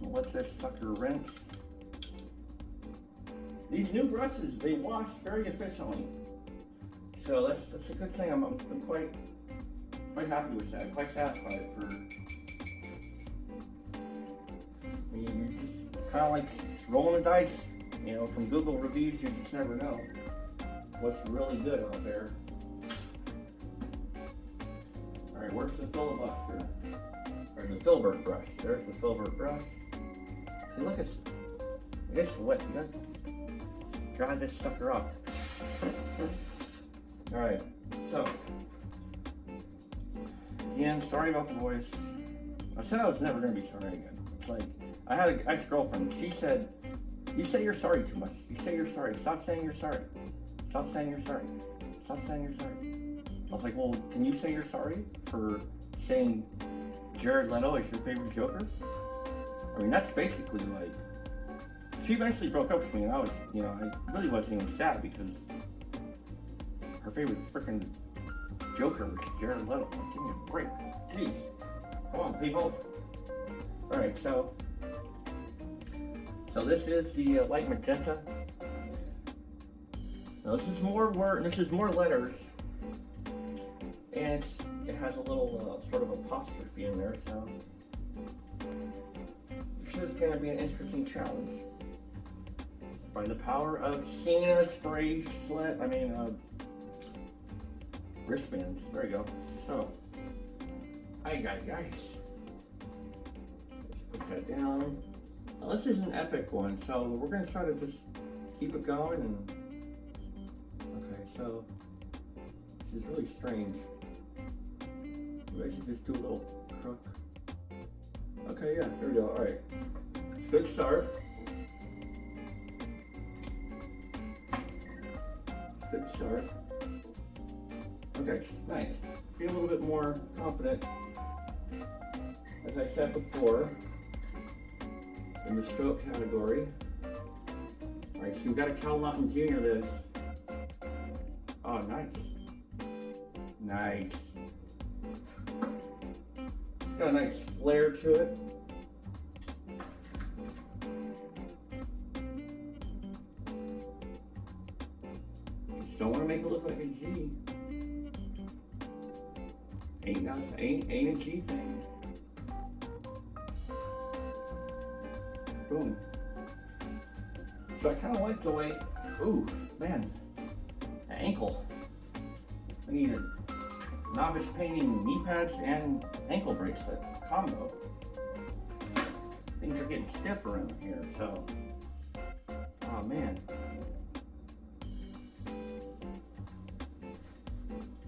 We'll let this sucker rinse. These new brushes, they wash very efficiently. So that's a good thing. I'm quite happy with that. Quite satisfied for. I mean, you just kind of like rolling the dice. You know, from Google reviews, you just never know what's really good out there. All right, where's the filibuster? Or the filbert brush? There's the filbert brush. See, look, it's wet. You got to dry this sucker off. Alright, so, again, sorry about the voice. I said I was never going to be sorry again. It's like, I had an ex-girlfriend. She said, "You say you're sorry too much. You say you're sorry. Stop saying you're sorry. Stop saying you're sorry. Stop saying you're sorry." I was like, "Well, can you say you're sorry for saying Jared Leto is your favorite Joker?" I mean, that's basically like. She eventually broke up with me, and I was, I really wasn't even sad because her favorite freaking Joker was Jared Leto. Like, give me a break. Jeez. Come on, people. Alright, so this is the light magenta. Now this is more letters, and it has a little sort of apostrophe in there, so this is going to be an interesting challenge. By the power of Cena's wristbands. There you go. So, guys. Put that down. Now, this is an epic one, so we're going to try to just keep it going. And okay, so this is really strange. Maybe I should just do a little crook. Okay, yeah, there we go. All right, good start. Good start. Okay, nice. Feel a little bit more confident. As I said before, in the stroke category. Alright, so we've got a Cal Naughton Jr. this. Oh, nice. Nice. It's got a nice flair to it. Just don't want to make it look like a G. Ain't a G thing. Boom. So I kind of like the way, ooh, man, the ankle. I need a novice painting knee pads and ankle bracelet combo. Things are getting stiff around here, so, oh man.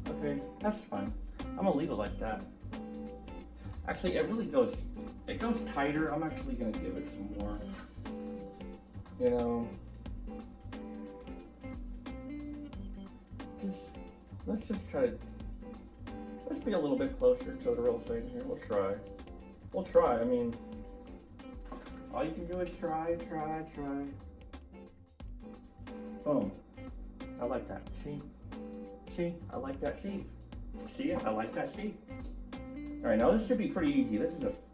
Okay, that's fine. I'm gonna leave it like that. Actually, it goes tighter. I'm actually gonna give it some more. Let's just try to, let's be a little bit closer to the real thing here. We'll try. I mean, all you can do is try. Boom. I like that. See? I like that. See it? I like that. See? All right, now this should be pretty easy.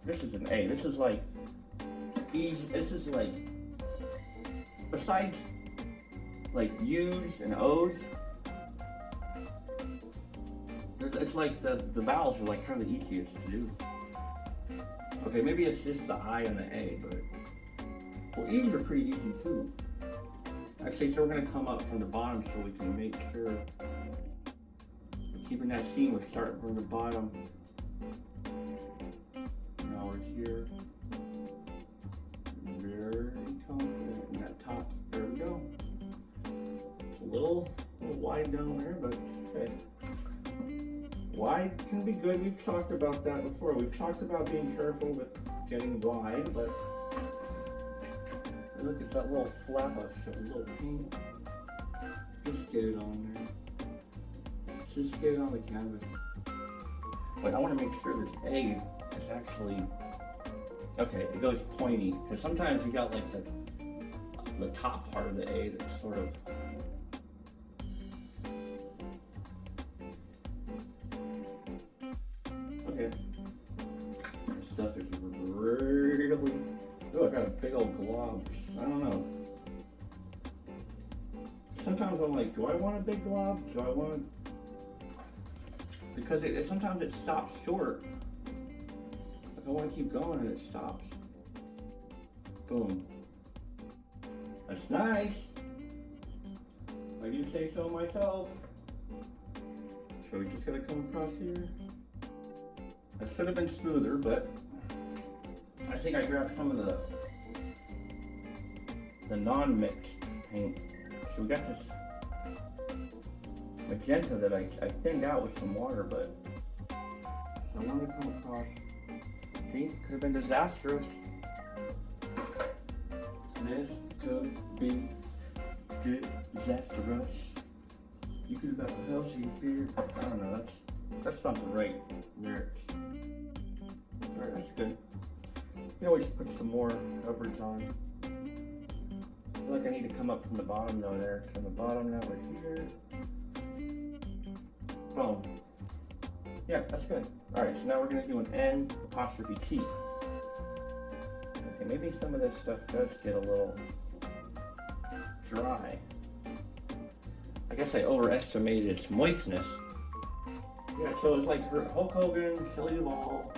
This is an A. This is like easy. This is like, besides like U's and O's, it's like the vowels are like kind of the easiest to do. Okay, maybe it's just the I and the A, but well, E's are pretty easy too. Actually, so we're gonna come up from the bottom so we can make sure we're keeping that scene. We're starting from the bottom. Now we're here. Very confident in that top. There we go. It's a little wide down there, but okay. Wide can be good. We've talked about that before. We've talked about being careful with getting wide, but look at that little flap up, a little paint. Just get it on there. Just get it on the canvas. But I want to make sure this A is actually, okay, it goes pointy. Because sometimes you got like the top part of the A that's sort of, okay. This stuff is really, oh, I got a big old glob. I don't know. Sometimes I'm like, do I want a big glob? Do I want, because sometimes it stops short. Like I want to keep going and it stops. Boom. That's nice. I do say so myself. So we just gotta come across here. That should have been smoother, but I think I grabbed some of the non-mixed paint. So we got this magenta that I thinned out with some water, but so I want to come across. See, could have been disastrous. This could be disastrous. You could have a healthy fear. I don't know, that's not the right lyrics. Alright, that's good. You can always put some more coverage on. I feel like I need to come up from the bottom though there. From the bottom, now we're here. Boom. Yeah, that's good. Alright, so now we're gonna do an N apostrophe T. Okay, maybe some of this stuff does get a little dry. I guess I overestimated its moistness. Yeah, so it's like Hulk Hogan, Shelley Duvall,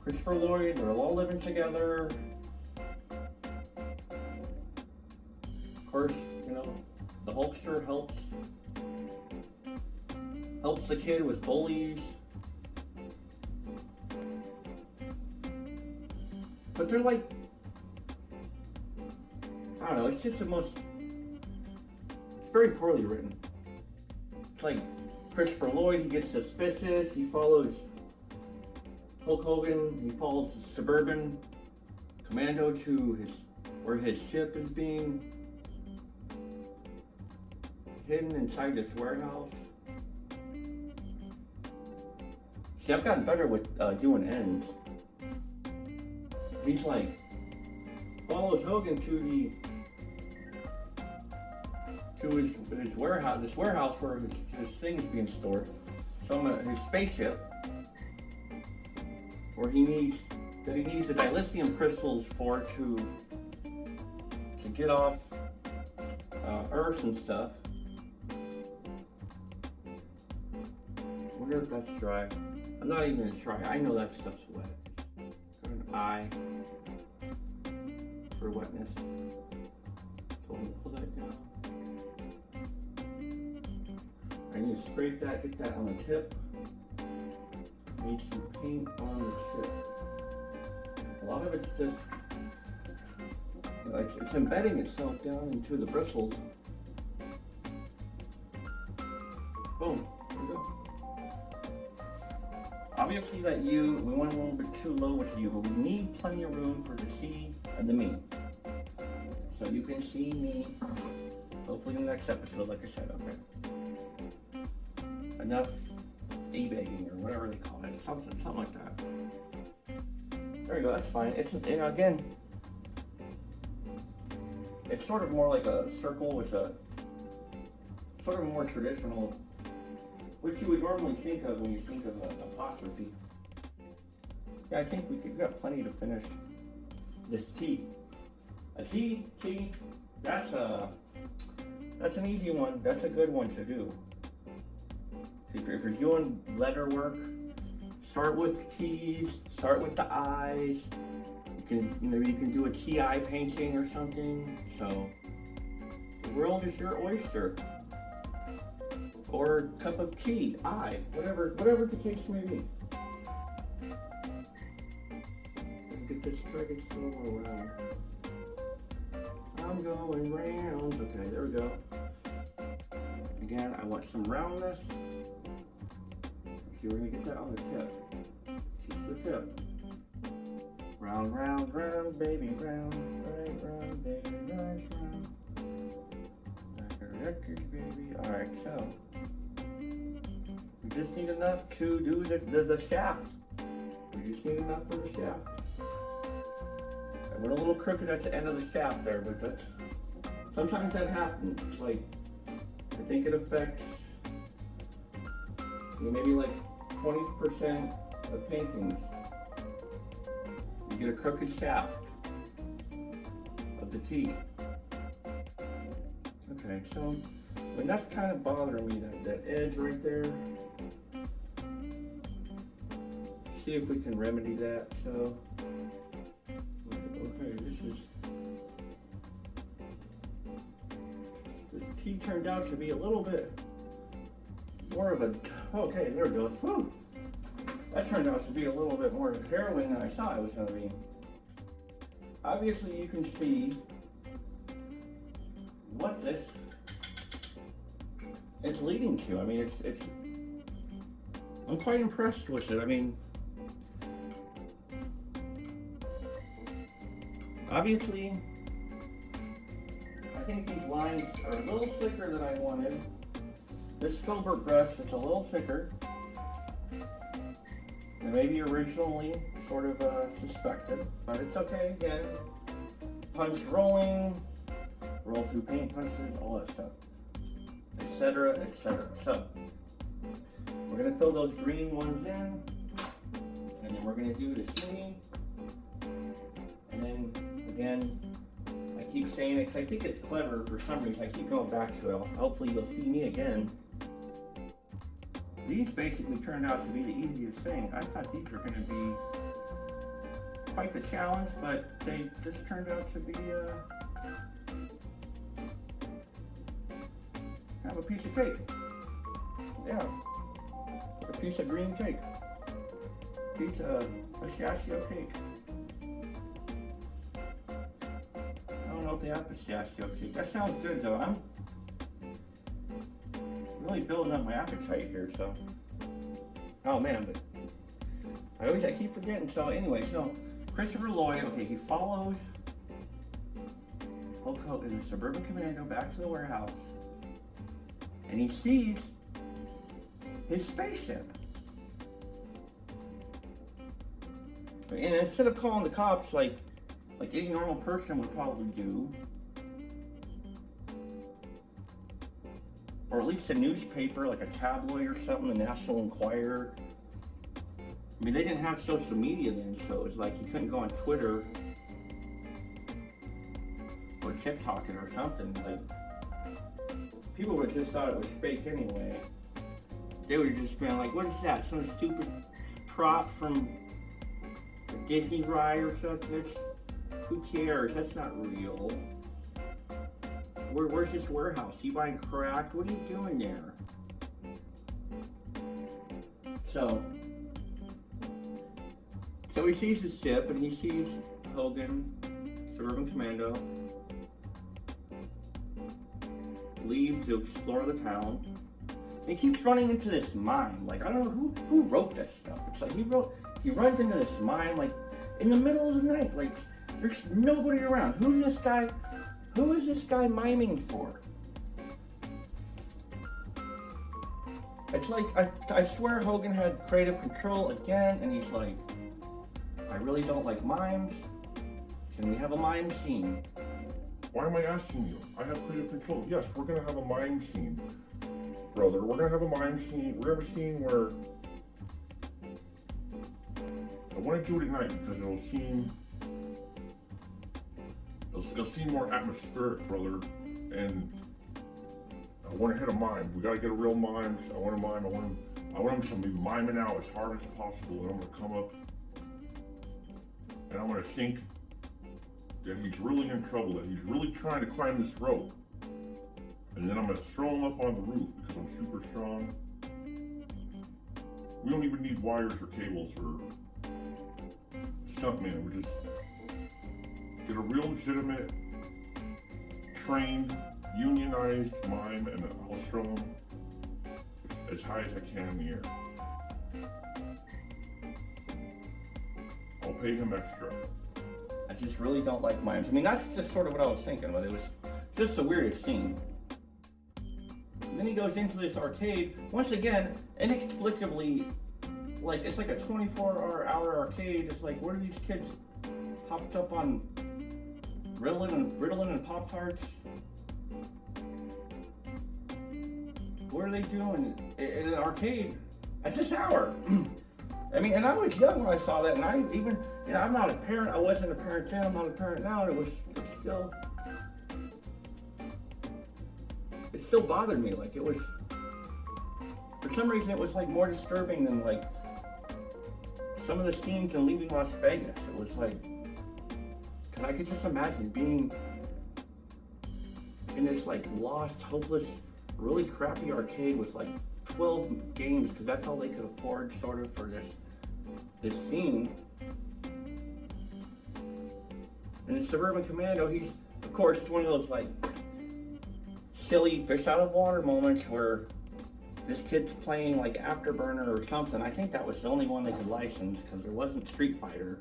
Christopher Lloyd, they're all living together. Of course, you know, the Hulkster helps the kid with bullies. But they're like, I don't know, it's just the most, it's very poorly written. It's like Christopher Lloyd, he gets suspicious, he follows Hulk Hogan, he follows the suburban commando to where his ship is being hidden inside this warehouse. See, I've gotten better with doing ends. He's like, follows Hogan to his warehouse, this warehouse where his things being stored. His spaceship, where he needs the dilithium crystals for to get off Earth and stuff. I wonder if that's dry. I'm not even gonna try. I know that stuff's wet. Got an I for wetness. Told me to pull that down. I need to scrape that, get that on the tip. Need some paint on the tip. A lot of it's just like it's embedding itself down into the bristles. Boom. There we go. Obviously we went a little bit too low with the U, but we need plenty of room for the C and the me. So you can see me, hopefully in the next episode, like I said, okay? Enough e-bagging or whatever they call it, something like that. There you go, that's fine. It's, you know, again, it's sort of more like a circle with a, sort of more traditional, which you would normally think of when you think of an apostrophe. Yeah, I think we've got plenty to finish this T. A T, that's an easy one. That's a good one to do. If you're doing letter work, start with T's, start with the I's. You can do a TI painting or something. So the world is your oyster. Or cup of tea, I, whatever the case may be. Get this friggin' slow around. I'm going round. Okay, there we go. Again, I want some roundness. Okay, we're gonna get that on the tip. Just the tip. Round, round, round, baby, round, right, round, baby, right, round. Records, baby. Alright, so we just need enough to do the shaft. We just need enough for the shaft. I went a little crooked at the end of the shaft there, but sometimes that happens. It's like, I think it affects, maybe like 20% of paintings. You get a crooked shaft of the T. Okay, so and that's kind of bothering me, that edge right there. See if we can remedy that. So, okay, this T turned out to be a little bit more of a, okay, there it goes. Woo! That turned out to be a little bit more harrowing than I thought it was going to be. Obviously, you can see what it's leading to. I mean, it's I'm quite impressed with it. I mean, Obviously, I think these lines are a little thicker than I wanted. This filbert brush is a little thicker than maybe originally sort of suspected, but it's okay. Again, punch rolling, roll through paint punches, all that stuff, etc., etc. So we're gonna fill those green ones in, and then we're gonna do the shimmy, and then again, I keep saying it because I think it's clever for some reason. I keep going back to it. Hopefully you'll see me again. These basically turned out to be the easiest thing. I thought these were going to be quite the challenge, but they just turned out to be kind of a piece of cake. Yeah, a piece of green cake. Piece of pistachio cake. I don't know if they have pistachio cake. That sounds good though. I'm really building up my appetite here, so. Oh man, but I keep forgetting. So anyway, so Christopher Lloyd, okay, he follows Hulk Hogan, the Suburban Commando, back to the warehouse, and he sees his spaceship. And instead of calling the cops like any normal person would probably do, or at least a newspaper, like a tabloid or something, the National Enquirer. I mean, they didn't have social media then, so it was like you couldn't go on Twitter or TikTok it or something. Like, people would just thought it was fake anyway. They would just been like, what is that? Some stupid prop from a Disney ride or something? Who cares? That's not real. Where's this warehouse? You buying crack? What are you doing there? So he sees the ship and he sees Hogan, Suburban Commando, leave to explore the town. And he keeps running into this mine. Like, I don't know who wrote this stuff. It's like he runs into this mine like in the middle of the night. Like, there's nobody around. Who is this guy miming for? It's like, I swear Hogan had creative control again, and he's like, I really don't like mimes. Can we have a mime scene? Why am I asking you? I have creative control. Yes, we're gonna have a mime scene, brother. We're gonna have a mime scene. We're gonna have a scene where I want to do it at night because it'll seem more atmospheric, brother. And I want to hit a mime. We gotta get a real mime. I want a mime. I want him to be miming out as hard as possible, and I'm gonna come up and I'm gonna think that he's really in trouble, that he's really trying to climb this rope. And then I'm gonna throw him up on the roof because I'm super strong. We don't even need wires or cables or stuntman. We just get a real legitimate, trained, unionized mime, and I'll throw him as high as I can in the air. I'll pay him extra. I just really don't like mimes. I mean, that's just sort of what I was thinking, but it was just the weirdest scene. And then he goes into this arcade, once again, inexplicably, like, it's like a 24-hour arcade. It's like, where are these kids hopped up on Ritalin and Pop-Tarts? What are they doing in an arcade at this hour? I mean, and I was young when I saw that, and I even, I'm not a parent. I wasn't a parent then. I'm not a parent now. And it still bothered me. Like, it was, for some reason, it was like more disturbing than like some of the scenes in Leaving Las Vegas. It was like, cause I could just imagine being in this like lost, hopeless, really crappy arcade with like 12 games, because that's all they could afford sort of for this scene. And the Suburban Commando, he's, of course, one of those like silly fish out of water moments where this kid's playing like Afterburner or something. I think that was the only one they could license because there wasn't Street Fighter.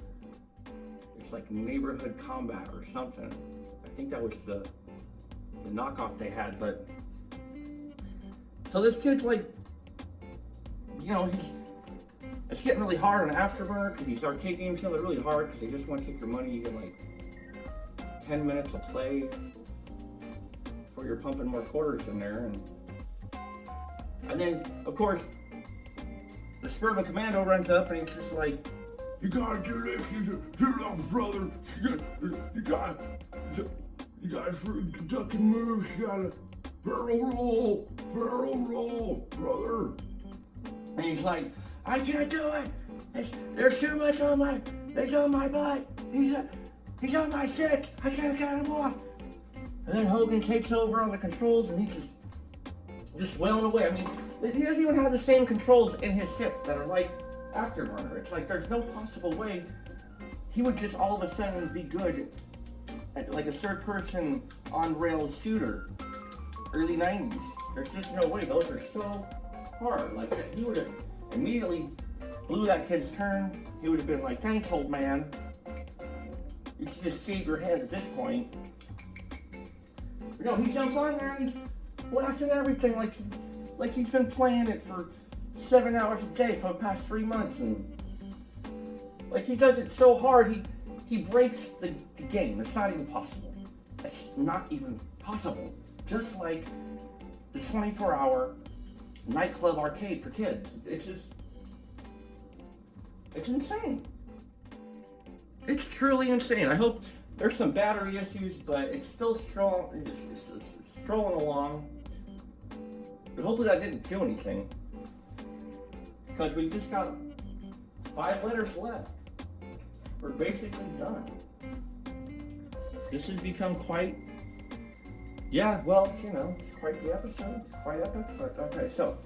It's like Neighborhood Combat or something. I think that was the knockoff they had, but so this kid's like, you know, it's getting really hard on Afterburner because these arcade games get really hard because they just want to take your money. You get like 10 minutes of play before you're pumping more quarters in there, and then of course the Suburban Commando runs up and he's just like, You gotta do this, you off, brother. You gotta for ducking moves, you gotta barrel roll, brother. and he's like, I can't do it. There's too much on my butt. He's on my stick. I can't get him off. And then Hogan takes over on the controls and he's just wailing away. I mean, he doesn't even have the same controls in his ship that are like Afterburner. It's like there's no possible way he would just all of a sudden be good at like a third-person on-rails shooter, early 90s. There's just no way. Those are so hard. Like, he would have immediately blew that kid's turn. He would have been like, thanks, old man. You should just save your head at this point. You know, he jumps on there and he's blasting everything like he's been playing it for 7 hours a day for the past 3 months, and like he does it so hard he breaks the game. It's not even possible. It's not even possible. Just like the 24-hour nightclub arcade for kids. It's insane. It's truly insane. I hope there's some battery issues, but it's still strong. It's strolling along. But hopefully that didn't do anything, because we've just got 5 letters left. We're basically done. This has become quite, yeah, well, you know, it's quite the episode. It's quite epic, but okay, so,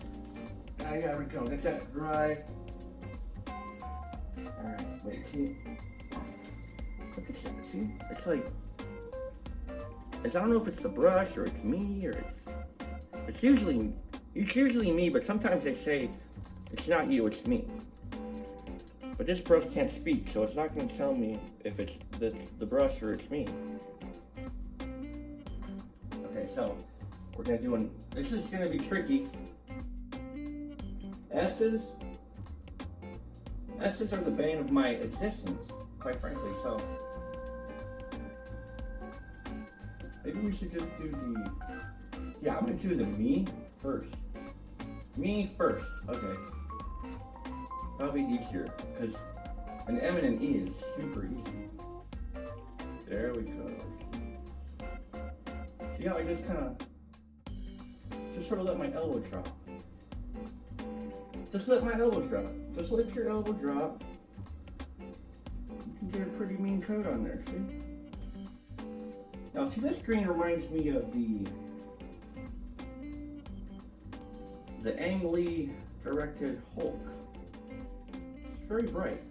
there we go. Get that dry. Alright, wait, see? Look at that, see? It's like, I don't know if it's the brush, or it's me, or it's usually me, but sometimes they say, it's not you, it's me. But this brush can't speak, so it's not going to tell me if it's the brush or it's me. Okay, so we're going to do this is going to be tricky. S's are the bane of my existence, quite frankly, so maybe we should just do I'm going to do the me first. Me first, okay. Probably easier, because an M and an E is super easy. There we go. See how I just sort of let my elbow drop. Just let my elbow drop. Just let your elbow drop. You can get a pretty mean coat on there, see? Now see, this green reminds me of the Ang Lee directed Hulk. It's very bright.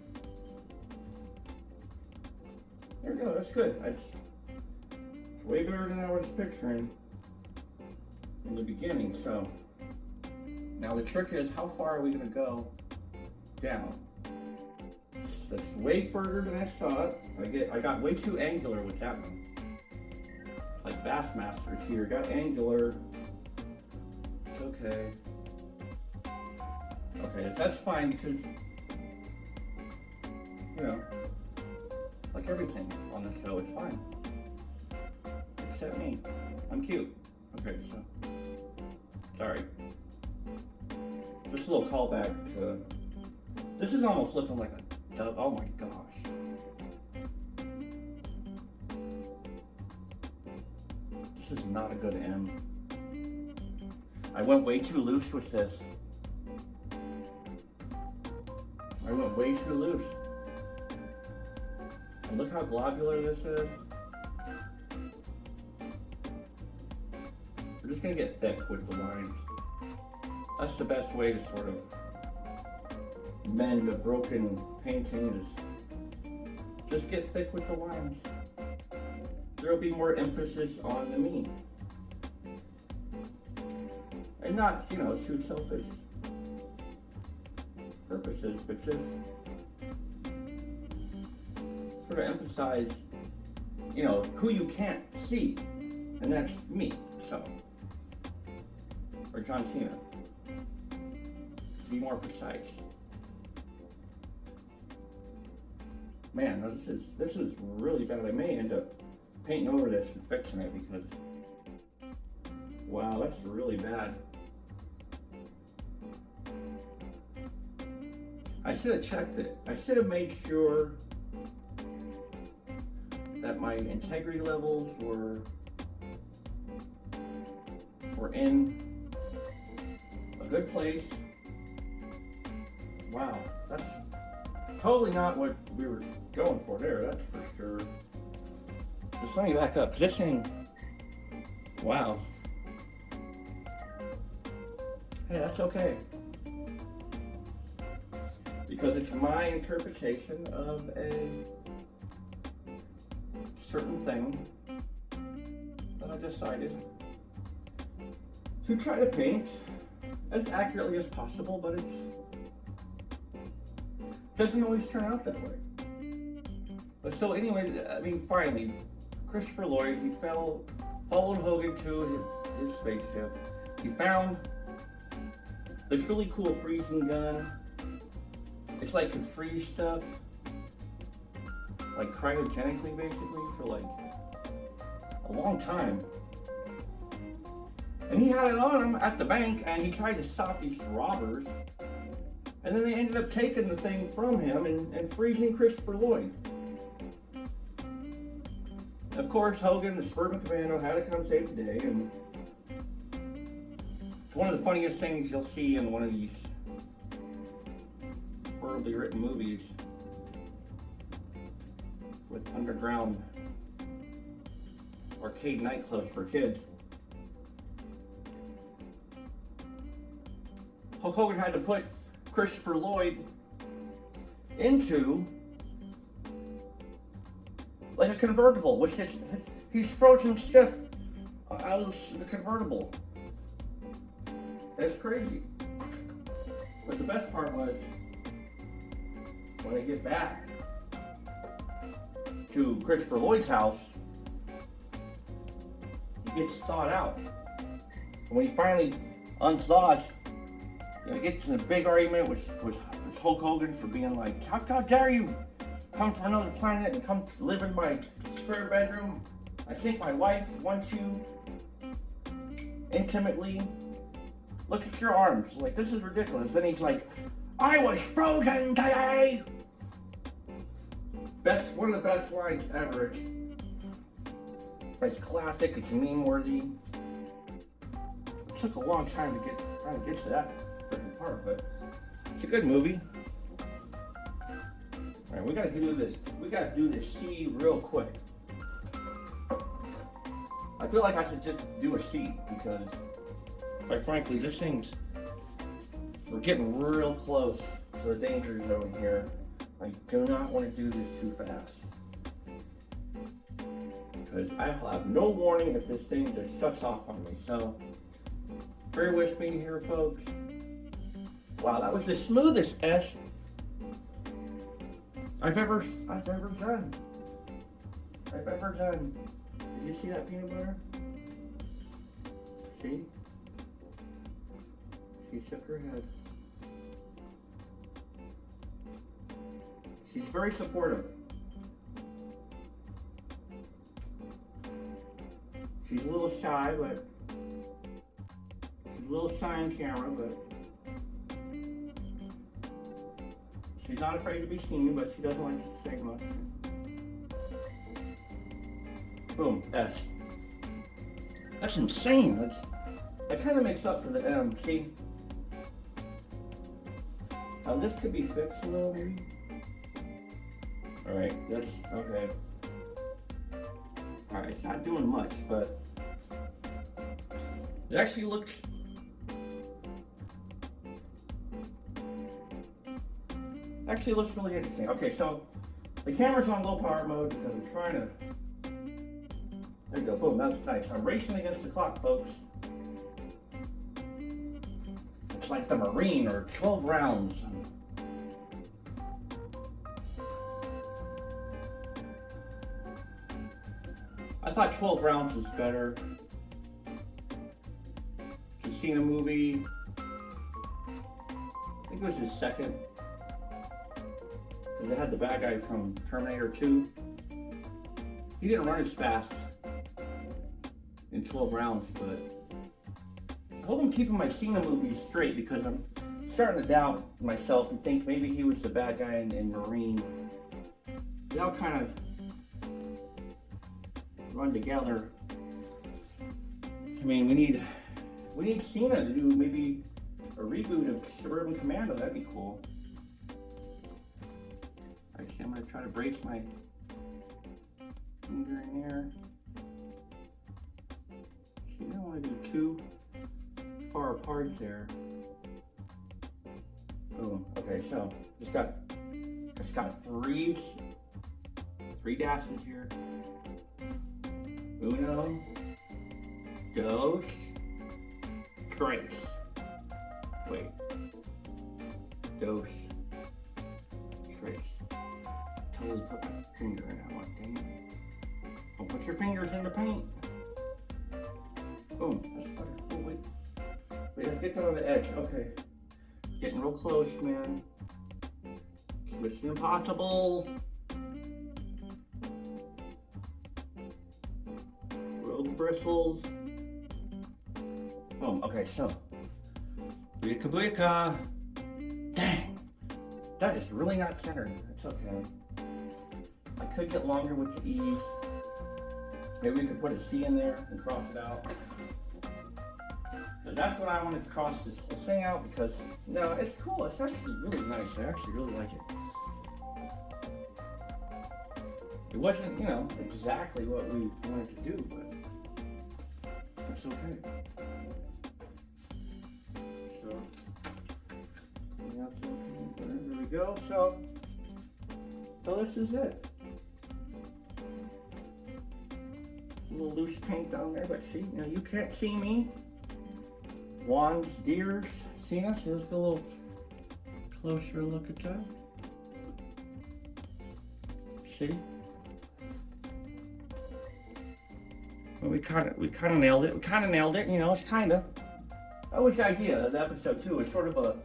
There we go, that's good. It's way better than I was picturing in the beginning. So now the trick is, how far are we going to go down? That's way further than I thought. I got way too angular with that one. Like Bassmasters here, got angular. It's okay. Okay, that's fine, because, you know, like everything on the show, it's fine. Except me. I'm cute. Okay, so, sorry. Just a little callback to, this is almost looking like a dub. Oh my gosh. This is not a good M. I went way too loose with this. I went way too loose. And look how globular this is. We're just gonna get thick with the lines. That's the best way to sort of mend a broken painting, is just get thick with the lines. There'll be more emphasis on the me. And not, you know, through selfish purposes, but just sort of emphasize, you know, who you can't see, and that's me, so, or John Cena, to be more precise. Man, this is really bad. I may end up painting over this and fixing it because, wow, that's really bad. I should have checked it. I should have made sure that my integrity levels were in a good place. Wow, that's totally not what we were going for there, that's for sure. Just let me back up, 'cause this thing, wow. Hey, that's okay. Because it's my interpretation of a certain thing that I decided to try to paint as accurately as possible, but it doesn't always turn out that way. But so anyway, I mean, finally, Christopher Lloyd, he followed Hogan to his spaceship. He found this really cool freezing gun. It's like can freeze stuff, like cryogenically basically, for like a long time. And he had it on him at the bank, and he tried to stop these robbers. And then they ended up taking the thing from him and freezing Christopher Lloyd. Of course, Hogan, the Suburban Commando, had to come save the day, and it's one of the funniest things you'll see in one of these horribly written movies with underground arcade nightclubs for kids. Hulk Hogan had to put Christopher Lloyd into like a convertible, which he's frozen stiff out of the convertible. It's crazy. But the best part was when they get back to Christopher Lloyd's house, he gets thawed out. And when he finally unthaws, you know, he gets in a big argument with Hulk Hogan for being like, how dare you come from another planet and come live in my spare bedroom? I think my wife wants you intimately. Look at your arms. Like, this is ridiculous. Then he's like, I was frozen today. One of the best lines ever. It's classic. It's meme worthy. It took a long time to try to get to that freaking part, but it's a good movie. All right, we gotta do this. We gotta do this C real quick. I feel like I should just do a C because, quite frankly, we're getting real close to the danger zone here. I do not want to do this too fast. Because I'll have no warning if this thing just shuts off on me. So, bear with me here, folks. Wow, that was the smoothest S I've ever done. Did you see that peanut butter? See? She shook her head. She's very supportive. She's a little shy, but she's a little shy on camera, but she's not afraid to be seen, but she doesn't like to say much. Boom, S. That's insane. That kind of makes up for the M. See? This could be fixed a little, maybe. Alright, that's okay. Alright, it's not doing much, but it actually looks really interesting. Okay, so the camera's on low power mode because I'm trying to. There you go, boom, that's nice. I'm racing against the clock, folks. It's like the Marine or 12 rounds. I thought 12 rounds was better. The Cena movie, I think it was his second. Because it had the bad guy from Terminator 2. He didn't run as fast in 12 rounds, but I hope I'm keeping my Cena movies straight because I'm starting to doubt myself and think maybe he was the bad guy in Marine. They all kind of run together. I mean, we need Cena to do maybe a reboot of Suburban Commando. That'd be cool. Actually, I'm gonna try to brace my finger in there. See, I don't want to do too far apart there. Boom. Okay, so just got three dashes here. Uno, dos, tres. Wait. Dos, tres. Totally put my finger in that one, dang it. Don't put your fingers in the paint. Boom, that's better. Oh, wait. Wait, let's get that on the edge. Okay. Getting real close, man. Mission Impossible. Rogue bristles. Boom. Okay, so. Booyaka booyaka. Dang. That is really not centered. It's okay. I could get longer with the E. Maybe we could put a C in there and cross it out. So that's what I wanted to cross this whole thing out because, no, it's cool. It's actually really nice. I actually really like it. It wasn't, exactly what we wanted to do, but it's okay. So, there we go. So this is it. A little loose paint down there, but see, you can't see me. Wands, deers, Cena. So let's get a little closer look at that. See? Well, we kind of nailed it. It's kind of. That was the idea of the episode too. It's sort of a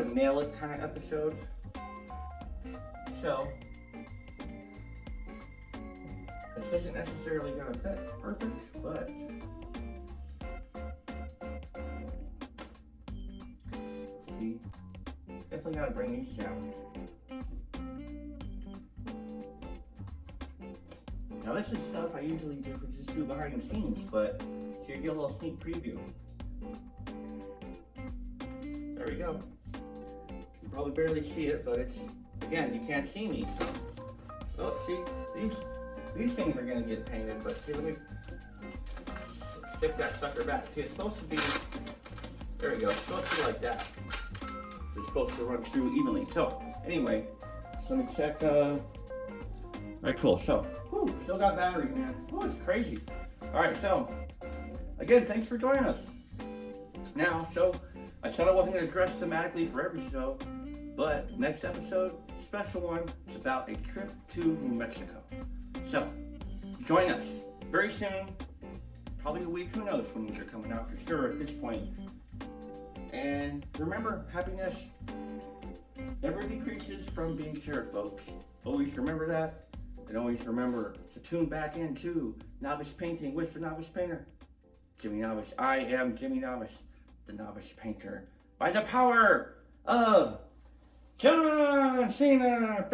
nail it kind of episode. So this isn't necessarily going to fit perfect, but see, definitely got to bring these down. Now this is stuff I usually just do behind the scenes, but so you get a little sneak preview. There we go. You can probably barely see it, but it's, again, you can't see me. Oh, see, these things are gonna get painted, but see, let me stick that sucker back. See, it's supposed to be, there we go, it's supposed to be like that. It's supposed to run through evenly. So, anyway, so let me check, all right, cool. So, still got battery, man. It's crazy. All right, so again, thanks for joining us. Now, so I said I wasn't going to dress thematically for every show, but next episode, special one, it's about a trip to New Mexico. So, join us very soon. Probably a week. Who knows when these are coming out for sure at this point. And remember, happiness never decreases from being shared, folks. Always remember that. And always remember to tune back into Novice Painting with the Novice Painter, Jimmy Novice. I am Jimmy Novice, the Novice Painter, by the power of John Cena.